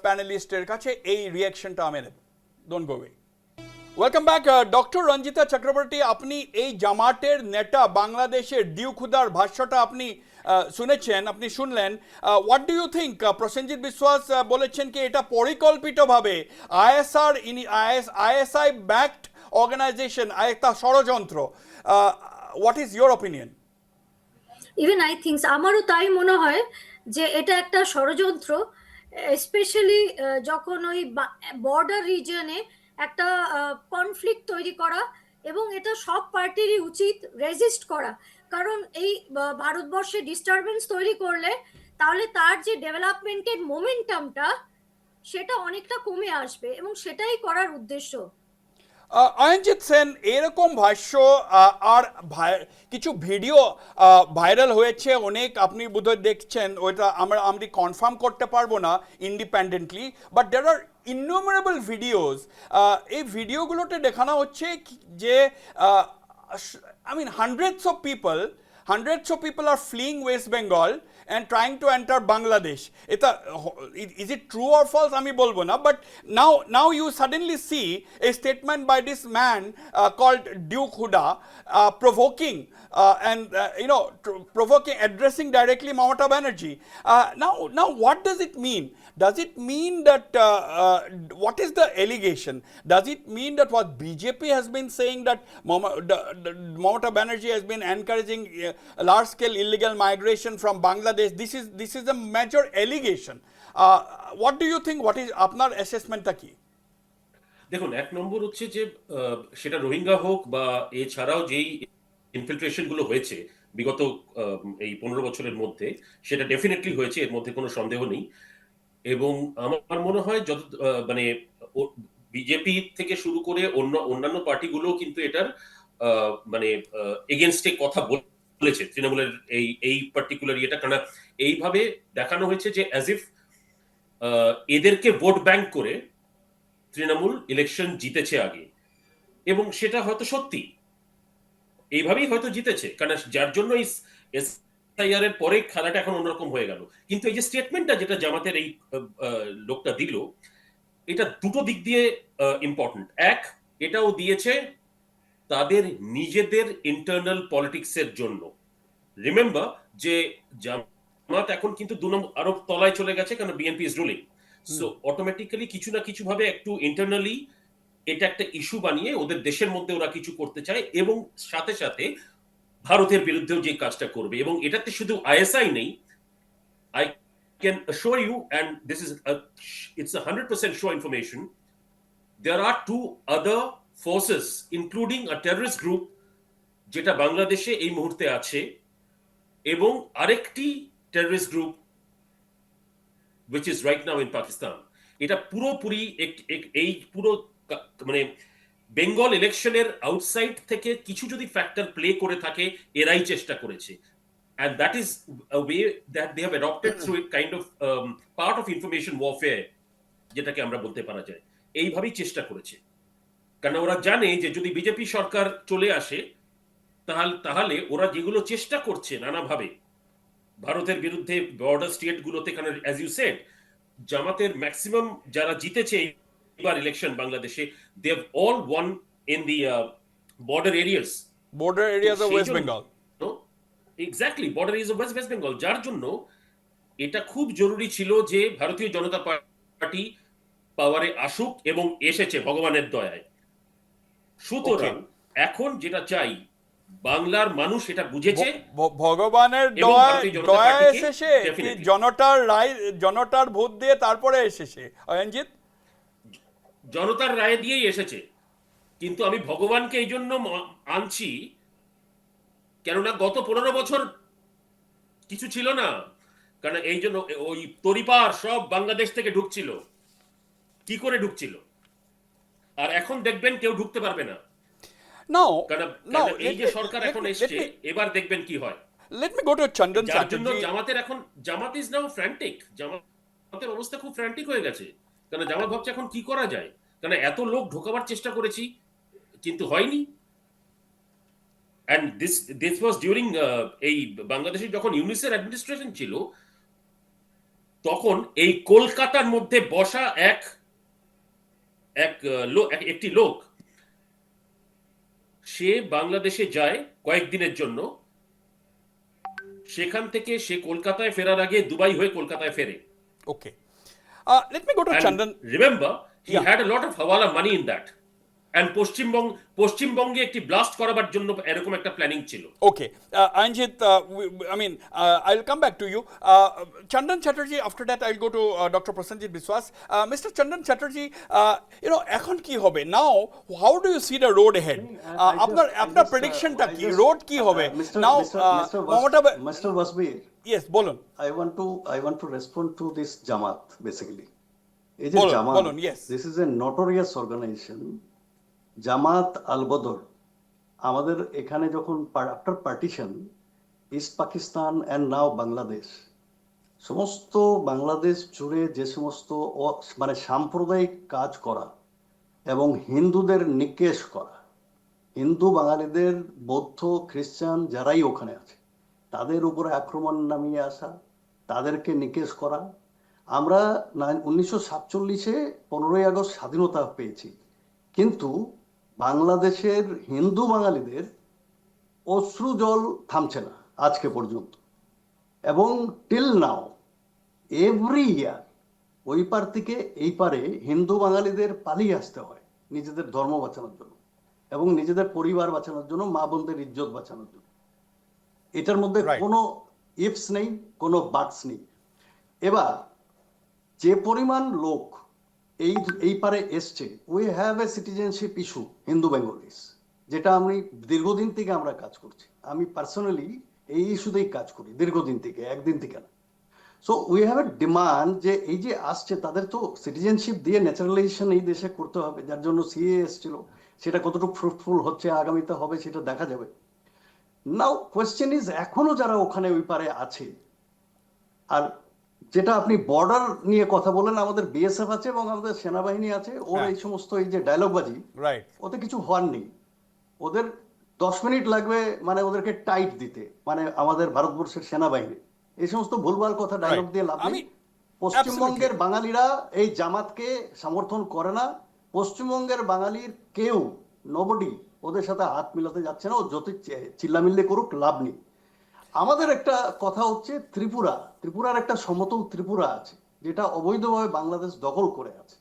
প্যানেলিস্টের কাছে, এই রিয়াকশনটা আমি নেব। Don't go away. Welcome back. Doctor Ranjita Chakraborty, আপনি এই জামাতের নেতা বাংলাদেশের ডিউক হুদার ভাষ্যটা আপনি শুনলেন। What do you think? Prasenjit Biswas বলেছেন কি এটা পরিকল্পিতভাবে আইএসআই ব্যাকড অর্গানাইজেশন, একটা ষড়যন্ত্র। What is your opinion? Even I thinks, আমারও তাই মনে হয় যে এটা একটা ষড়যন্ত্র, স্পেশালি যখন ওই বর্ডার রিজিয়নে একটা কনফ্লিক্ট তৈরি করা, এবং এটা সব পার্টিরই উচিত রেজিস্ট করা। কারণ এই ভারতবর্ষে ডিস্টারবেন্স তৈরি করলে তাহলে তার যে ডেভেলপমেন্টের মোমেন্টামটা সেটা অনেকটা কমে আসবে, এবং সেটাই করার উদ্দেশ্য। অয়নজিৎ সেন, এরকম ভাষ্য আর কিছু ভিডিও ভাইরাল হয়েছে অনেক, আপনি বোধহয় দেখছেন, ওইটা আমি কনফার্ম করতে পারবো না independently, but there are innumerable videos. এই ভিডিওগুলোতে দেখানো হচ্ছে যে hundreds of people are fleeing West Bengal and trying to enter Bangladesh. Is it true or false? আমি বলবো না, but now you suddenly see a statement by this man called Duke Huda provoking addressing directly Mamata Banerjee. Now what does it mean? Does it mean that what is the allegation? Does it mean that what BJP has been saying, that Mamata Banerjee has been encouraging large scale illegal migration from Bangladesh? This is a major allegation. What do you think? What is আপনার অ্যাসেসমেন্টটা কি? দেখুন, এক নম্বর হচ্ছে যে সেটা রোহিঙ্গা হোক বা এছাড়াও যেই ইনফিলট্রেশন গুলো হয়েছে বিগত এই 15 বছরের মধ্যে, সেটা ডেফিনেটলি হয়েছে, এর মধ্যে কোনো সন্দেহ নেই। এবং আমার মনে হয় যত মানে বিজেপি থেকে শুরু করে অন্যান্য পার্টিগুলো কিন্তু এটার মানে এগেনস্টে কথা বলেছে তৃণমূলের এই পার্টিকুলার এটা, কারণ এইভাবে দেখানো হয়েছে যে অ্যাজ ইফ এদেরকে ভোট ব্যাংক করে তৃণমূল ইলেকশন জিতেছে আগে, এবং সেটা হয়তো সত্যি, এইভাবেই হয়তো জিতেছে, কারণ যার জন্য এসআইআর এর পরে খেলাটা এখন অন্যরকম হয়ে গেল। কিন্তু এই যে স্টেটমেন্টটা যেটা জামাতের এই লোকটা দিল, এটা দুটো দিক দিয়ে ইম্পর্টেন্ট। এক, এটাও দিয়েছে তাদের নিজেদের ইন্টারনাল পলিটিক্সের জন্য। রিমেম্বার যে জামাত এখন কিন্তু 2 নম্বর আরো তলায় চলে গেছে, কারণ BNP is ruling. So automatically কিছু না কিছু ভাবে একটু ইন্টারনালি এটা একটা ইস্যু বানিয়ে ওদের দেশের মধ্যে ওরা কিছু করতে চায়, এবং সাথে সাথে ভারতের বিরুদ্ধেও যে কাজটা করবে। এবং এটাতে শুধু আইএসআই নেই, I can assure you, and this is it's 100% sure information, there are 2 other forces including a terrorist group যেটা বাংলাদেশে এই মুহূর্তে আছে, এবং আরেকটি terrorist group which is right now in Pakistan. এটা পুরোপুরি এই পুরো মানে বেঙ্গল ইলেকশনের আউটসাইড থেকে কিছু যদি ফ্যাক্টর প্লে করে থাকে, এরাই চেষ্টা করেছে। And that is a way that they have adopted through a kind of part of information warfare, যেটাকে আমরা বলতে পারা যায়, এইভাবেই চেষ্টা করেছে। কারণ ওরা জানে যে যদি বিজেপি সরকার চলে আসে, তাহলে ওরা যেগুলো চেষ্টা করছে নানাভাবে ভারতের বিরুদ্ধে বর্ডার স্টেট গুলোতে, কারণ অ্যাজ ইউ সেড জামাতের ম্যাক্সিমাম যারা জিতেছে এবার ইলেকশন বাংলাদেশে, they have all won in the border areas of West Bengal. Exactly, border areas of West Bengal. যার জন্য এটা খুব জরুরি ছিল যে ভারতীয় জনতা পার্টি পাওয়ারে আসুক, এবং এসেছে ভগবানের দয়ায়। সুতরাং এখন যেটা চাই, বাংলার মানুষ এটা বুঝেছে, ভগবানের দয়া এসেছে, জনতার ভোট দিয়ে তারপরে এসেছে। অয়নজিৎ, জনতার রায় দিয়েই এসেছে, কিন্তু আমি ভগবানকে এই জন্য আনছি, কেননা গত 15 বছর কিছু ছিল না, কারণ এই জন্য ওই তরিপার সব বাংলাদেশ থেকে ঢুকছিল। কি করে ঢুকছিল? আর এখন দেখবেন কেউ ঢুকতে পারবে না। এই যে সরকার এখন এসেছে, এবার দেখবেন কি হয়। Let me go to Chandan যার জন্য Chatterjee. জামাত ইজ নাও ফ্র্যান্টিক, জামাতের অবস্থা খুব ফ্র্যান্টিক হয়ে গেছে, কারণ জামাত ভাবছে এখন কি করা যায়, কারণ এত লোক ঢোকাবার চেষ্টা করেছি কিন্তু হয়নি। and this was during এই বাংলাদেশে যখন ইউনিসের অ্যাডমিনিস্ট্রেশন ছিল, তখন এই কলকাতার মধ্যে বসা একটি লোক, সে বাংলাদেশে যায় কয়েকদিনের জন্য, সেখান থেকে সে কলকাতায় ফেরার আগে দুবাই হয়ে কলকাতায় ফেরে। Okay. Let me go to Chandan. Remember, he had a lot of hawala money in that. And পশ্চিমবঙ্গে একটি ব্লাস্ট করাবার জন্য এরকম একটা প্ল্যানিং ছিল। Okay, Anjit, I mean, I'll come back to you. Chandan Chatterjee, after that I'll go to Dr. Prasenjit Biswas. Mr. Chandan Chatterjee, এখন কি হবে? Now, how do you see the road ahead? আপনার প্রেডিকশনটা কি? Road কি হবে? Now, Mr. Wasbir, yes, বলুন। I want to respond to this Jamaat basically. এই যে বলুন, জামাত, বলুন, yes. this is a notorious organization. জামাত আল বদর আমাদের এখানে যখন after partition east Pakistan and now Bangladesh, সমস্ত বাংলাদেশ জুড়ে যে সমস্ত মানে সাম্প্রদায়িক কাজ করা এবং হিন্দুদের নিকেশ করা, হিন্দু বাঙালিদের বৌদ্ধ খ্রিস্টান যারাই ওখানে আছে তাদের উপরে আক্রমণ নামিয়ে আসা, তাদেরকে নিকেশ করা। আমরা 1947-এ 15ই আগস্ট স্বাধীনতা পেয়েছি, কিন্তু বাংলাদেশের হিন্দু বাঙালিদের অশ্রু জল থামছে না আজকে পর্যন্ত। এবং টিল নাও এভরি ইয়ার ওই পার থেকে এই পারে হিন্দু বাঙালিদের পালিয়ে আসতে হয় নিজেদের ধর্ম বাঁচানোর জন্য এবং নিজেদের পরিবার বাঁচানোর জন্য, মা বোনদের ইজ্জত বাঁচানোর জন্য। এটার মধ্যে Right. কোনো ইফস নেই, কোনো বাটস নেই। এবার যে পরিমাণ লোক এই পারে এসছে, we have a citizenship issue Hindu Bengalese, যেটা আমি দীর্ঘদিন থেকে আমরা কাজ করছি। আমি পার্সোনালি এই ইস্যুতেই কাজ করি দীর্ঘদিন থেকে, একদিন থেকে না। So we have a demand যে এই যে আসছে তাদের তো সিটিজেনশিপ দিয়ে ন্যাচারালাইজেশন এই দেশে করতে হবে, যার জন্য সিএ এসেছিল। সেটা কতটুকু ফ্রুটফুল হচ্ছে আগামীতে হবে সেটা দেখা যাবে। নাও কোয়েশ্চেন ইজ, এখনো যারা ওখানে ওই পারে আছে, আর যেটা আপনি বর্ডার নিয়ে কথা বলেন, আমাদের বিএসএফ আছে এবং আমাদের সেনাবাহিনী আছে, ওর হ্যাঁ। এই সমস্ত এই যে ডায়লগবাজি, রাইট, ওতে কিছু হওয়ার নেই। ওদের 10 মিনিট লাগবে মানে ওদেরকে টাইট দিতে, মানে আমাদের ভারতবর্ষের সেনাবাহিনী এই সমস্ত ভুলভাল কথা ডায়লগ দিয়ে লাভ নেই। পশ্চিমবঙ্গের বাঙালিরা এই জামাতকে সমর্থন করে না। পশ্চিমবঙ্গের বাঙালির কেউ নবডি ওদের সাথে হাত মিলাতে যাচ্ছে না। ও যত চিল্লামিল্লি করুক লাভ নেই। আমাদের একটা কথা হচ্ছে ত্রিপুরার একটা সমতল ত্রিপুরা আছে যেটা অবৈধভাবে বাংলাদেশ দখল করে আছে।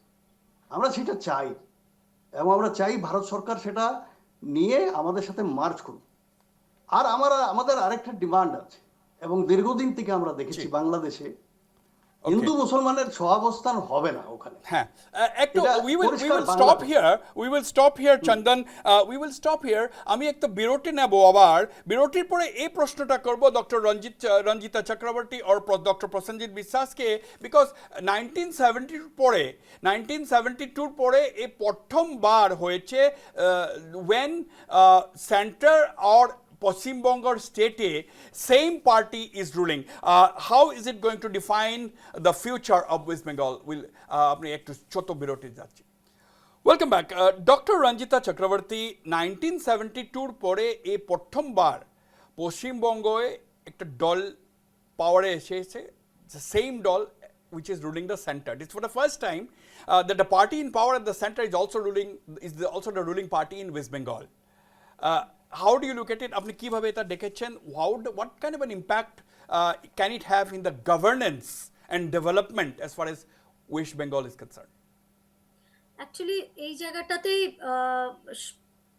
আমরা সেটা চাই এবং আমরা চাই ভারত সরকার সেটা নিয়ে আমাদের সাথে মার্চ করুক। আর আমাদের আরেকটা ডিমান্ড আছে এবং দীর্ঘদিন থেকে আমরা দেখেছি বাংলাদেশে হিন্দু মুসলমানের সহাবস্থান হবে না ওখানে। হ্যাঁ, একটু এটা we will পরিষ্কার stop here Chandan, we will stop here. আমি একটা বিরতি নেব, আবার বিরতির পরে এই প্রশ্নটা করব ডক্টর রঞ্জিতা চক্রবর্তী আর ডক্টর প্রসেনজিৎ বিশ্বাসকে, বিকজ 1972 পরে এই প্রথমবার হয়েছে when center or Paschim Bengal state, same party is ruling. How is it going to define the future of West Bengal? আপনি একটু ছোট বিরতি যাচ্ছি। Welcome back. Doctor Ranjita Chakraborty, 1972 পরে এই প্রথমবার পশ্চিমবঙ্গে একটা দল পাওয়ারে এসেছে, সেম দল which is ruling the center. It's for the first time that the party in power at the center is also the ruling party in West Bengal. How do you look at it? আপনি কিভাবে এটা দেখেছেন? What kind of an impact can it have in the governance and development as far as West Bengal is concerned? Actually এই জায়গাটাতেই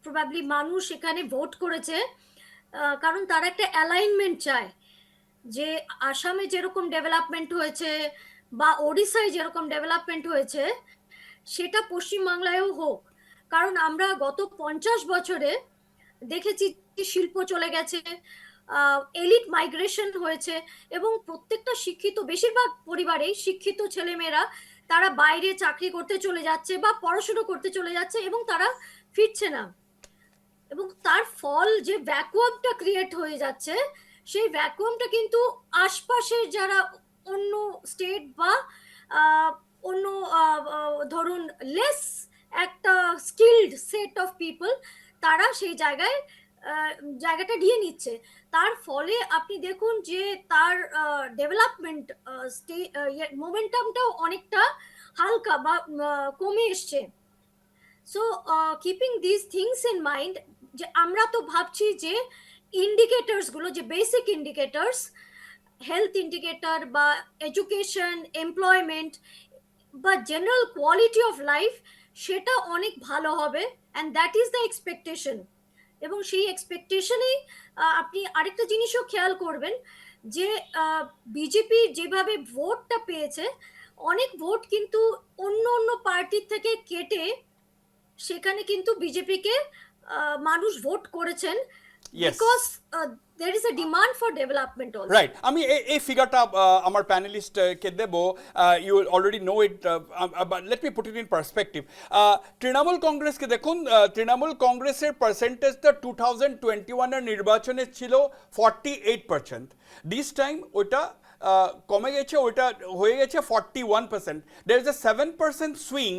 probably মানুষ এখানে vote করেছে, কারণ তারা একটা অ্যালাইনমেন্ট চায় যে আসামে যেরকম ডেভেলপমেন্ট হয়েছে বা ওড়িশায় যেরকম ডেভেলপমেন্ট হয়েছে সেটা পশ্চিমবাংলায়ও হোক। কারণ আমরা গত 50 বছরে দেখেছি শিল্প চলে গেছে, এলিট মাইগ্রেশন হয়েছে এবং প্রত্যেকটা শিক্ষিত, বেশিরভাগ পরিবারেই শিক্ষিত ছেলেমেয়েরা তারা বাইরে চাকরি করতে চলে যাচ্ছে বা পড়াশুনো করতে চলে যাচ্ছে এবং তারা ফিরছে না। এবং তার ফল যে ভ্যাকুয়ামটা ক্রিয়েট হয়ে যাচ্ছে, সেই ভ্যাকুয়ামটা কিন্তু আশপাশের যারা অন্য স্টেট বা অন্য ধরুন লেস একটা স্কিলড সেট অফ পিপল, তারা সেই জায়গাটা নিয়ে নিচ্ছে। তার ফলে আপনি দেখুন যে তার ডেভেলপমেন্ট মোমেন্টামটাও অনেকটা হালকা বা কমে এসছে। So keeping this things in mind, যে আমরা তো ভাবছি যে ইন্ডিকেটরস গুলো, যে বেসিক ইন্ডিকেটরস, হেলথ ইন্ডিকেটর বা এডুকেশন, এমপ্লয়মেন্ট বা জেনারেল কোয়ালিটি অফ লাইফ, সেটা অনেক ভালো হবে, and that is the expectation. এবং সেই এক্সপেকটেশনেই আপনি আরেকটা জিনিসও খেয়াল করবেন যে বিজেপি যেভাবে ভোটটা পেয়েছে, অনেক ভোট কিন্তু অন্য অন্য পার্টির থেকে কেটে সেখানে কিন্তু বিজেপিকে মানুষ ভোট করেছেন, Yes. Because there is a demand for development also. Right, আমি এই ফিগারটা আমার প্যানেলিস্টকে দেব, you already know it, but let me put it in perspective. Trinamool কংগ্রেসকে দেখুন, তৃণমূল কংগ্রেসের পার্সেন্টেজটা 2021-এর নির্বাচনে ছিল 48%, দিস টাইম ওইটা কমে গেছে, ওইটা হয়ে গেছে 41%. There is a 7% swing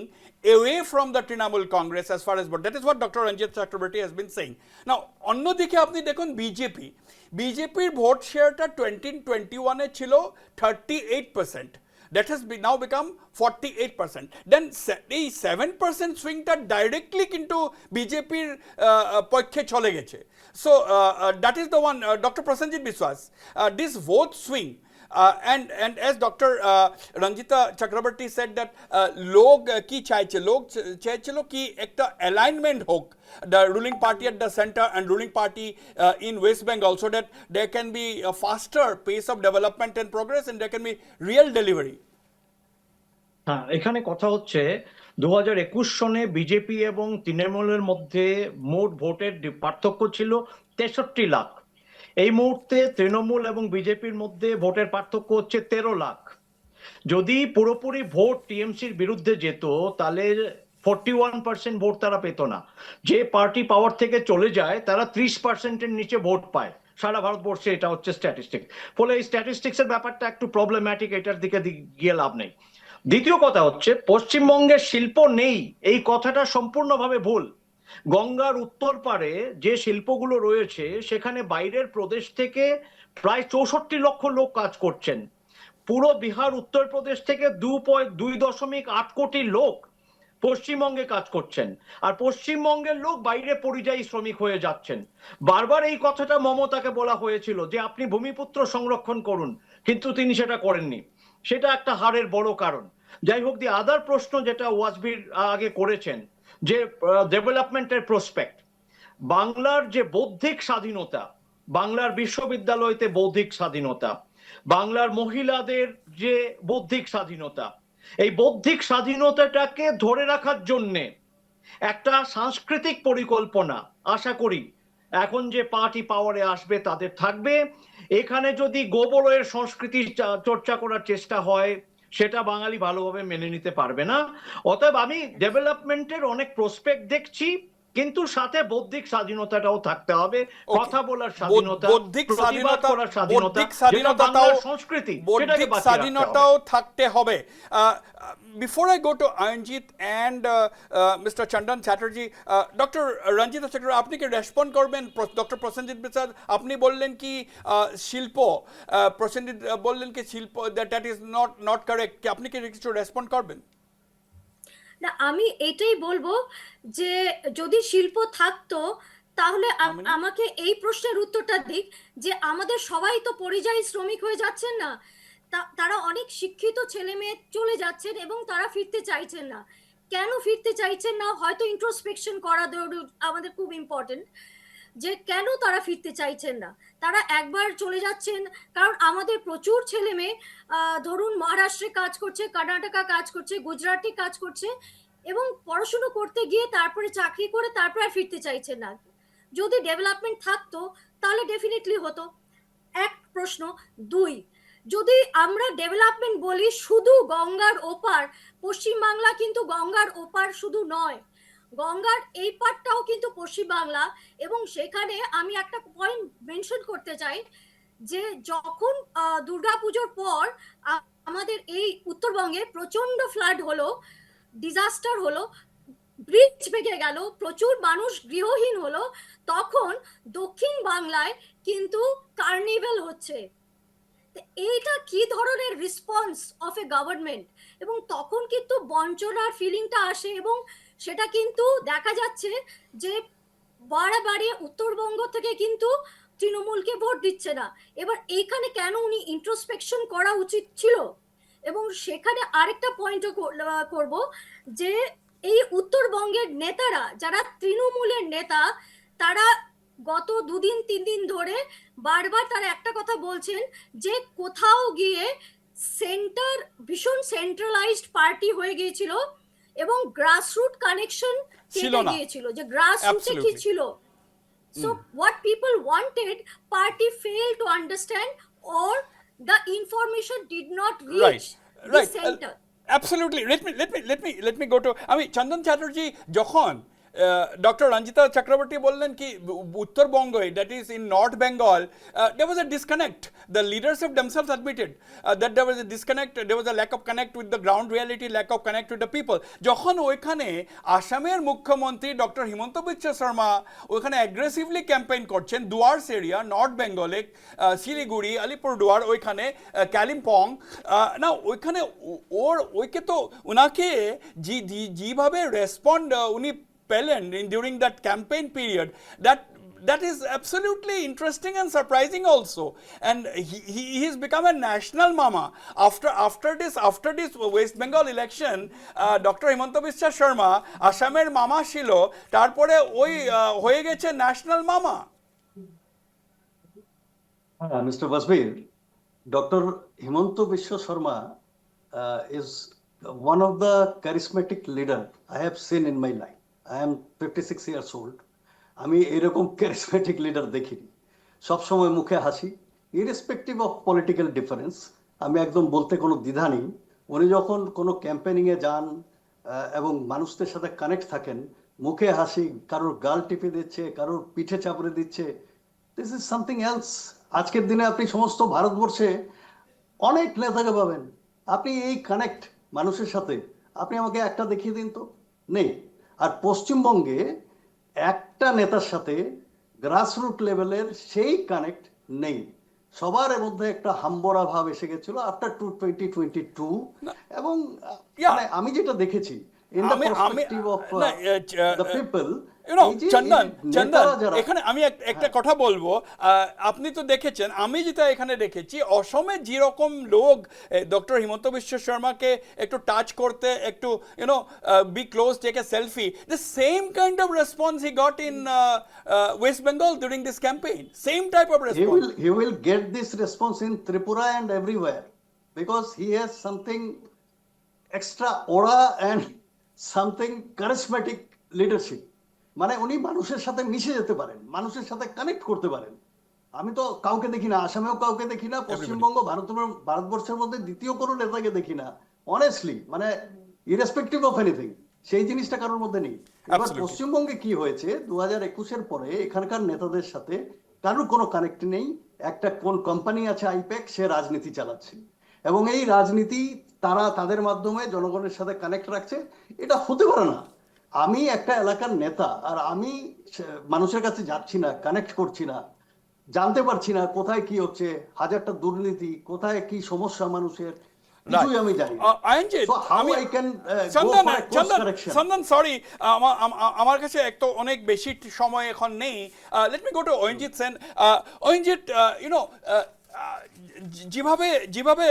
away from the Trinamool Congress as far as vote. That is what Dr. Ranjit Chakraborty has been saying. Now, অন্যদিকে আপনি দেখুন বিজেপির ভোট শেয়ারটা 2021-এ ছিল 38%. That has now become 48%. Then এই 7% সুইংটা ডাইরেক্টলি কিন্তু বিজেপির পক্ষে চলে গেছে। So that is the one, doctor Prasenjit Biswas, this vote swing and as Dr. Ranjita Chakraborty said that log ki chaiche, log chaichilo ki ekta alignment hok the ruling party at the center and ruling party in West Bengal, so that there can be a faster pace of development and progress and there can be real delivery. হ্যাঁ, এখানে কথা হচ্ছে 2021 সনে BJP এবং তৃণমূলের মধ্যে মোট ভোটের পার্থক্য ছিল 63 লাখ। এই মুহূর্তে তৃণমূল এবং বিজেপির মধ্যে ভোটের পার্থক্য হচ্ছে 13 লাখ। যদি পুরোপুরি ভোট টিএমসির বিরুদ্ধে যেত তাহলে 41% ভোট তারা পেত না। যে পার্টি পাওয়ার থেকে চলে যায় তারা 30%-এর নিচে ভোট পায় সারা ভারতবর্ষে, এটা হচ্ছে স্ট্যাটিস্টিক্স। ফলে এই স্ট্যাটিস্টিক্সের ব্যাপারটা একটু প্রবলেম্যাটিক, এটার দিকে গিয়ে লাভ নেই। দ্বিতীয় কথা হচ্ছে পশ্চিমবঙ্গের শিল্প নেই, এই কথাটা সম্পূর্ণভাবে ভুল। গঙ্গার উত্তর পারে যে শিল্পগুলো রয়েছে সেখানে বাইরের প্রদেশ থেকে প্রায় 64 লক্ষ লোক কাজ করছেন। পুরো বিহার উত্তরপ্রদেশ থেকে 2.8 কোটি লোক পশ্চিমবঙ্গে কাজ করছেন, আর পশ্চিমবঙ্গের লোক বাইরে পরিযায়ী শ্রমিক হয়ে যাচ্ছেন। বারবার এই কথাটা মমতাকে বলা হয়েছিল যে আপনি ভূমিপুত্র সংরক্ষণ করুন, কিন্তু তিনি সেটা করেননি। সেটা একটা হারের বড় কারণ। যাই হোক, দি আদার প্রশ্ন যেটা ওয়াজবির আগে করেছেন যে ডেভেলপমেন্টের প্রসপেক্ট, বাংলার যে বৌদ্ধিক স্বাধীনতা, বাংলার বিশ্ববিদ্যালয়তে বৌদ্ধিক স্বাধীনতা, বাংলার মহিলাদের যে বৌদ্ধিক স্বাধীনতা, এই বৌদ্ধিক স্বাধীনতাটাকে ধরে রাখার জন্যে একটা সাংস্কৃতিক পরিকল্পনা আশা করি এখন যে পার্টি পাওয়ারে আসবে তাদের থাকবে। এখানে যদি গোবলয়ের সংস্কৃতি চর্চা করার চেষ্টা হয় সেটা বাঙালি ভালোভাবে মেনে নিতে পারবে না। অতএব আমি ডেভেলপমেন্টের অনেক প্রসপেক্ট দেখছি, কিন্তু সাথে বৌদ্ধিক স্বাধীনতাটাও থাকতে হবে, কথা বলার স্বাধীনতা, প্রতিবাদ করার স্বাধীনতা, সংস্কৃতি, বৌদ্ধিক স্বাধীনতাও থাকতে হবে। Before I go to Anjit and Mr. Chandan Chatterjee, Dr. Ranjita Chakraborty, আপনি কি রেসপন্ড করবেন? ডক্টর প্রসেনজিৎ বিশ্বাস আপনি বললেন কি শিল্প, প্রসেনজিৎ বললেন কি শিল্প, দ্যাট ইজ নট কারেক্ট, আপনি কি কিছু রেসপন্ড করবেন? না, আমি এটাই বলবো যে যদি শিল্প থাকতো তাহলে আমাকে এই প্রশ্নের উত্তরটা দিক যে আমাদের সবাই তো পরিযায়ী শ্রমিক হয়ে যাচ্ছেন না, তারা অনেক শিক্ষিত ছেলে মেয়ে চলে যাচ্ছেন এবং তারা ফিরতে চাইছেন না। কেন ফিরতে চাইছেন না? হয়তো ইন্ট্রোস্পেকশন করা আমাদের খুব ইম্পর্টেন্ট, যে কেন তারা ফিরতে চাইছেন না। তারা একবার চলে যাচ্ছেন কারণ আমাদের প্রচুর ছেলে মেয়ে ধরুন মহারাষ্ট্রে কাজ করছে, কর্ণাটকা কাজ করছে, গুজরাটে কাজ করছে এবং পড়াশুনো করতে গিয়ে তারপরে চাকরি করে তারপরে আর ফিরতে চাইছেন না। যদি ডেভেলপমেন্ট থাকতো তাহলে ডেফিনেটলি হতো, এক প্রশ্ন। দুই, যদি আমরা ডেভেলপমেন্ট বলি শুধু গঙ্গার ওপার, পশ্চিমবাংলা কিন্তু গঙ্গার ওপার শুধু নয়, গঙ্গার এই পারটাও কিন্তু পশ্চিমবাংলা। এবং সেখানে আমি একটা পয়েন্ট মেনশন করতে চাই যে যখন দুর্গাপুজোর পর আমাদের এই উত্তরবঙ্গে প্রচন্ড ফ্লাড হলো, ডিজাস্টার হলো, ব্রিজ ভেঙে গেল, প্রচুর মানুষ গৃহহীন হলো, তখন দক্ষিণ বাংলায় কিন্তু কার্নিভেল হচ্ছে। এইটা কি ধরনের রেসপন্স অফ এ গভর্নমেন্ট? এবং তখন কিন্তু বঞ্চনার ফিলিংটা আসে এবং সেটা কিন্তু দেখা যাচ্ছে যে বারে উত্তরবঙ্গ থেকে কিন্তু তৃণমূলকে ভোট দিচ্ছে না। এবার এইখানে কেন উনি ইন্ট্রোস্পেকশন করা উচিত ছিল। এবং সেখানে আরেকটা পয়েন্টও করব যে এই উত্তরবঙ্গের নেতারা যারা তৃণমূলের নেতা, তারা গত 2-3 দিন ধরে বারবার তারা একটা কথা বলছেন যে কোথাও গিয়ে সেন্টার ভীষণ সেন্ট্রালাইজড পার্টি হয়ে গিয়েছিল এবং গ্রাসরুট কানেকশন ছিল কেটে না। গিয়েছিল, যে গ্রাসরুটে কি Absolutely. ছিল। So what people wanted, party failed to understand, or the information did not reach the center. Absolutely. Let me go to. I mean, Chandan Chatterjee, যখন ডক্টর রঞ্জিতা চক্রবর্তী বললেন কি উত্তরবঙ্গে, that is in north Bengal, there was a disconnect. The leadership themselves admitted that there was a disconnect, there was a lack of connect with the ground reality, lack of connect with the people. যখন ওইখানে আসামের মুখ্যমন্ত্রী doctor Himanta Biswa Sarma ওইখানে aggressively campaign করছেন Dooars area, north বেঙ্গলে, শিলিগুড়ি, আলিপুরদুয়ার, ওইখানে কালিম্পং, না ওইখানে ওইকে তো ওনাকে যেভাবে রেসপন্ড উনি পেলেন during that campaign period, that is absolutely interesting and surprising also, and he's become a national mama after this West Bengal election. Dr. Himanta Biswa Sharma আসামের মামা ছিল, তারপরে ওই হয়ে গেছে ন্যাশনাল মামা। Mr. Basbir, Dr. Himanta Biswa Sharma is one of the charismatic leader I have seen in my life. I am 56 years old. আমি এরকম charismatic লিডার দেখিনি। সবসময় মুখে হাসি, ইরেসপেক্টিভ অফ পলিটিক্যাল ডিফারেন্স। আমি একদম বলতে কোনো দ্বিধা নেই, উনি যখন কোনো ক্যাম্পেনিংয়ে যান এবং মানুষদের সাথে কানেক্ট থাকেন, মুখে হাসি, কারোর গাল টিপে দিচ্ছে, কারোর পিঠে চাপড়ে দিচ্ছে, দিস ইজ সামথিং এলস। আজকের দিনে আপনি সমস্ত ভারতবর্ষে অনেক নেতাকে পাবেন, আপনি এই কানেক্ট মানুষের সাথে আপনি আমাকে একটা দেখিয়ে দিন তো, নেই। আর পশ্চিমবঙ্গে একটা নেতার সাথে গ্রাসরুট লেভেলের সেই কানেক্ট নেই। সবার মধ্যে একটা হাম্বরা ভাব এসে গেছিল আফটার 2022, এবং মানে আমি যেটা দেখেছি in the perspective of the people, Chandan, এখানে আমি একটা কথা বলবো। আপনি তো দেখেছেন, আমি যেটা এখানে দেখেছি, অসমে যেরকম লোক ডক্টর হিমন্ত বিশ্ব শর্মাকে একটু টাচ করতে, একটু be close, take a selfie, the same kind of response he got in West Bengal during this campaign, same type of response. He will get this response in Tripura and everywhere because he has something extra aura and something charismatic leadership. মানে উনি মানুষের সাথে মিশে যেতে পারেন, মানুষের সাথে connect করতে পারেন। আমি তো কাউকে দেখি না, আসামেও কাউকে দেখি না, পশ্চিমবঙ্গ ভারতবর্ষের মধ্যে দ্বিতীয় কোনো নেতাকে দেখি না, অনেস্টলি, মানে ইরেসপেক্টিভ অফ এনিথিং, সেই জিনিসটা কারোর মধ্যে নেই। এবার পশ্চিমবঙ্গে কি হয়েছে, 2021-এর পরে এখানকার নেতাদের সাথে কারোর কোনো কানেক্ট নেই। একটা কোন কোম্পানি আছে আইপ্যাক, সে রাজনীতি চালাচ্ছে এবং এই রাজনীতি তারা তাদের মাধ্যমে জনগণের সাথে কানেক্ট রাখছে। এটা হতে পারে না। আমি একটা এলাকার নেতা আর আমি মানুষের কাছে যাচ্ছি না, কানেক্ট করছি না, জানতে পারছি না কোথায় কি হচ্ছে, হাজারটা দুর্নীতি, কোথায় কি সমস্যা মানুষের, কিছুই আমি জানি না। চন্দন, সরি, আমার কাছে একটু অনেক বেশি সময় এখন নেই। Late me go two Anjit Sen. Anjit, যেভাবে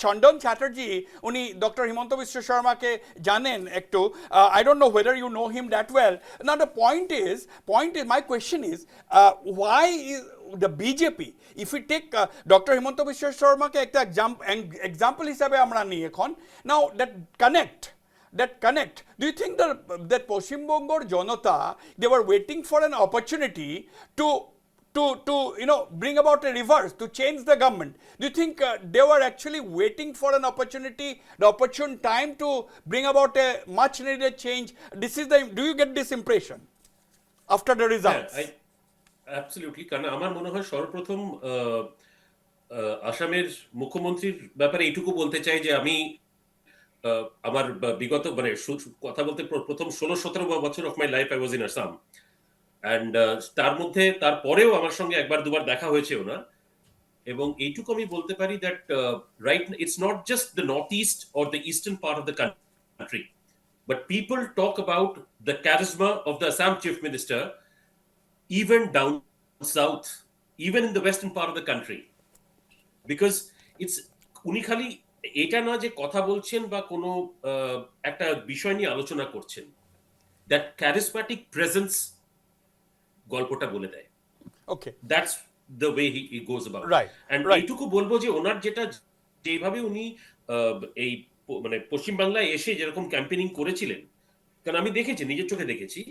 চন্দন চ্যাটার্জি উনি ডক্টর হিমন্ত বিশ্ব শর্মাকে জানেন একটু, I don't know whether you know him that well. Now the point is, my question is, why is the BJP, if we take Dr. Himanta Biswa Sharmake একটা example হিসাবে আমরা নিই এখন, now that connect, do you think that পশ্চিমবঙ্গর জনতা, they were waiting for an opportunity to bring about a reverse, to change the government? Do you think they were actually waiting for an opportunity, the opportune time to bring about a much needed change? Do you get this impression after the results? Absolutely, কারণ আমার মনে হয় সর্বপ্রথম আসামের মুখ্যমন্ত্রীর ব্যাপারে এইটুকু বলতে চাই যে আমি আমার বিগত মানে কথা বলতে প্রথম 16-17 বছর of my life I was in Assam, and তারপরেও আমার সঙ্গে একবার দুবার দেখা হয়েছে ওনার, এবং এইটুকু আমি বলতে পারি that right it's not just the north east or the eastern part of the country, but people talk about the charisma of the Assam chief minister even down south, even in the western part of the country, because it's উনি খালি এটা না যে কথা বলছেন বা কোনো একটা বিষয় নিয়ে আলোচনা করছেন, দ্যাট ক্যারিসম্যাটিক প্রেজেন্স গল্পটা বলে দেয়। Okay, that's the way he goes about. Right, and right. এইটুকু বলবো যে ওনার যেটা যেভাবে উনি এই মানে পশ্চিমবাংলায় এসে যেরকম ক্যাম্পেনিং করেছিলেন, কারণ আমি দেখেছি, নিজের চোখে দেখেছি,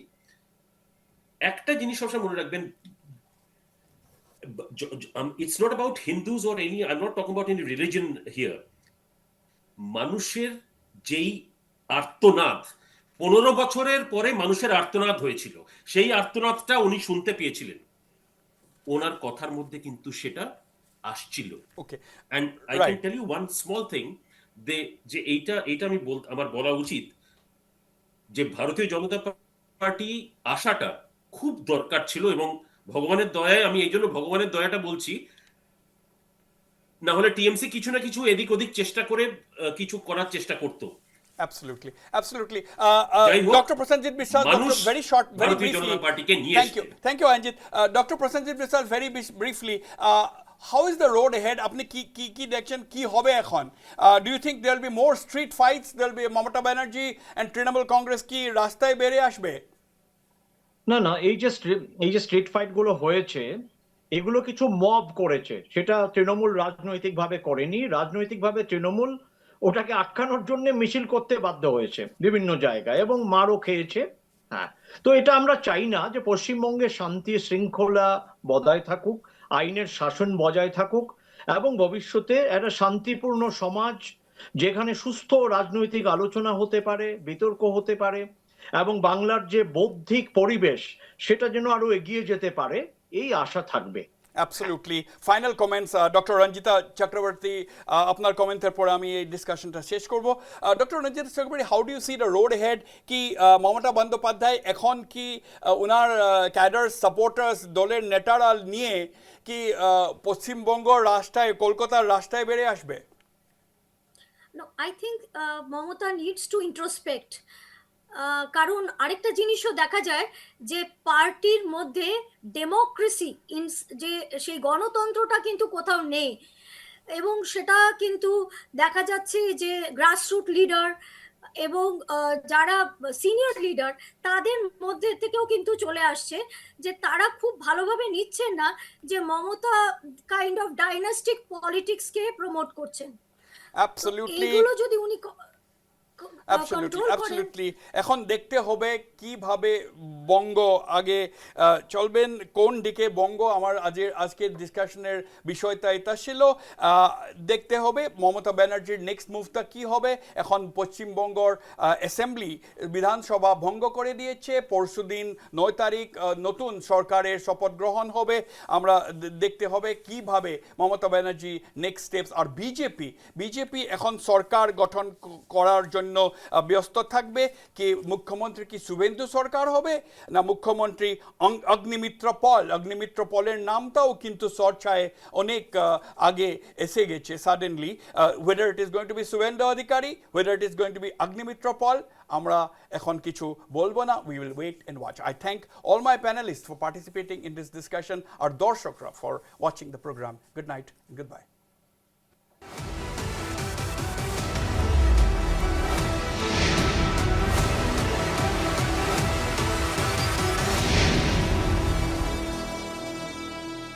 একটা জিনিস সবসময় মনে রাখবেন, it's not about Hindus or any, I'm not talking about any religion here. মানুষের যেই আর্তনাদ 15 বছরের পরে মানুষের আর্তনাদ হয়েছিল, সেই আর্তনাদটা উনি শুনতে পেয়েছিলেন, ওনার কথার মধ্যে কিন্তু সেটা আসছিল। ওকে, And I Right. can tell you one small thing, যে এইটা আমি আমার বলা উচিত, যে ভারতীয় জনতা পার্টি আসাটা খুব দরকার ছিল, এবং ভগবানের দয়ায়, আমি এই জন্য ভগবানের দয়াটা বলছি, না হলে টিএমসি কিছু না কিছু এদিক ওদিক চেষ্টা করে কিছু করার চেষ্টা করতো। absolutely, absolutely. যাই হোক, Dr. Prasenjit Biswal, মানুষ very short, very ভারতীয় briefly. জনতা পার্টিকে নিয়ে Thank you, thank you, Anjit. Dr. Prasenjit Biswal, very briefly. How is the road ahead? আপনি কি দেখছেন, কি হবে এখন? Do you think there will be more street fights? There will be Mamata Banerjee and Trinamool Congress কি রাস্তায় বেরিয়ে আসবে? না, এই যে স্ট্রিট ফাইট গুলো হয়েছে, এগুলো কিছু মব করেছে, সেটা তৃণমূল রাজনৈতিকভাবে করেনি। রাজনৈতিকভাবে তৃণমূল ওটাকে আটকানোর জন্য মিছিল করতে বাধ্য হয়েছে বিভিন্ন জায়গায়, এবং মারও খেয়েছে। হ্যাঁ, তো এটা আমরা চাই না যে পশ্চিমবঙ্গে শান্তি শৃঙ্খলা বজায় থাকুক, আইনের শাসন বজায় থাকুক, এবং ভবিষ্যতে একটা শান্তিপূর্ণ সমাজ, যেখানে সুস্থ রাজনৈতিক আলোচনা হতে পারে, বিতর্ক হতে পারে, এবং বাংলার যে বৌদ্ধিক পরিবেশ সেটা যেন আরো এগিয়ে যেতে পারে, এই আশা থাকবে। Absolutely. Final comments, Dr. Ranjita Chakrabarty, আপনার কমেন্টের পরে আমি এই ডিসকাশনটা শেষ করব। Doctor Ranjita Chakraborty, how do you see the road ahead? কি মমতা বন্দ্যোপাধ্যায় এখন কি ওনার ক্যাডার সাপোর্টার্স, দলের নেতারা নিয়ে কি পশ্চিমবঙ্গ রাস্তায়, কলকাতার রাস্তায় বেরিয়ে আসবে? No, I think Mamata needs to introspect. কারণ আরেকটা জিনিসও দেখা যায় যে পার্টির মধ্যে ডেমোক্রেসি যে সেই গণতন্ত্রটা কিন্তু কোথাও নেই, এবং সেটা কিন্তু দেখা যাচ্ছে যে গ্রাসরুট লিডার এবং যারা সিনিয়র লিডার তাদের মধ্যে থেকেও কিন্তু চলে আসছে যে তারা খুব ভালোভাবে নিচ্ছেন না যে মমতা কাইন্ড অফ ডাইনাস্টিক পলিটিক্সকে প্রমোট করছেন। Absolutely. এইগুলো যদি উনি Absolutely. এখন দেখতে হবে কিভাবে বঙ্গ আগে চলবেন, কোন দিকে বঙ্গ। আমার আজকের ডিসকাশনের বিষয়টা এটা ছিল। দেখতে হবে মমতা ব্যানার্জির নেক্সট মুভটা কি হবে। এখন পশ্চিমবঙ্গর অ্যাসেম্বলি, বিধানসভা ভঙ্গ করে দিয়েছে। পরশুদিন 9 তারিখ নতুন সরকারের শপথ গ্রহণ হবে। আমরা দেখতে হবে কিভাবে মমতা ব্যানার্জি নেক্সট স্টেপস। আর বিজেপি এখন সরকার গঠন করার জন্য ব্যস্ত থাকবে। কি মুখ্যমন্ত্রী কি শুভেন্দু সরকার হবে, না মুখ্যমন্ত্রী অগ্নিমিত্র পলের নামটাও কিন্তু চর্চায় অনেক আগে এসে গেছে suddenly. whether it is going to be Suvendu Adhikari, whether it is going to be Agnimitra Paul, আমরা এখন কিছু বলবো না। we will wait and watch. I thank all my panelists for participating in this discussion, our দর্শকরা for watching the program. Good night and goodbye.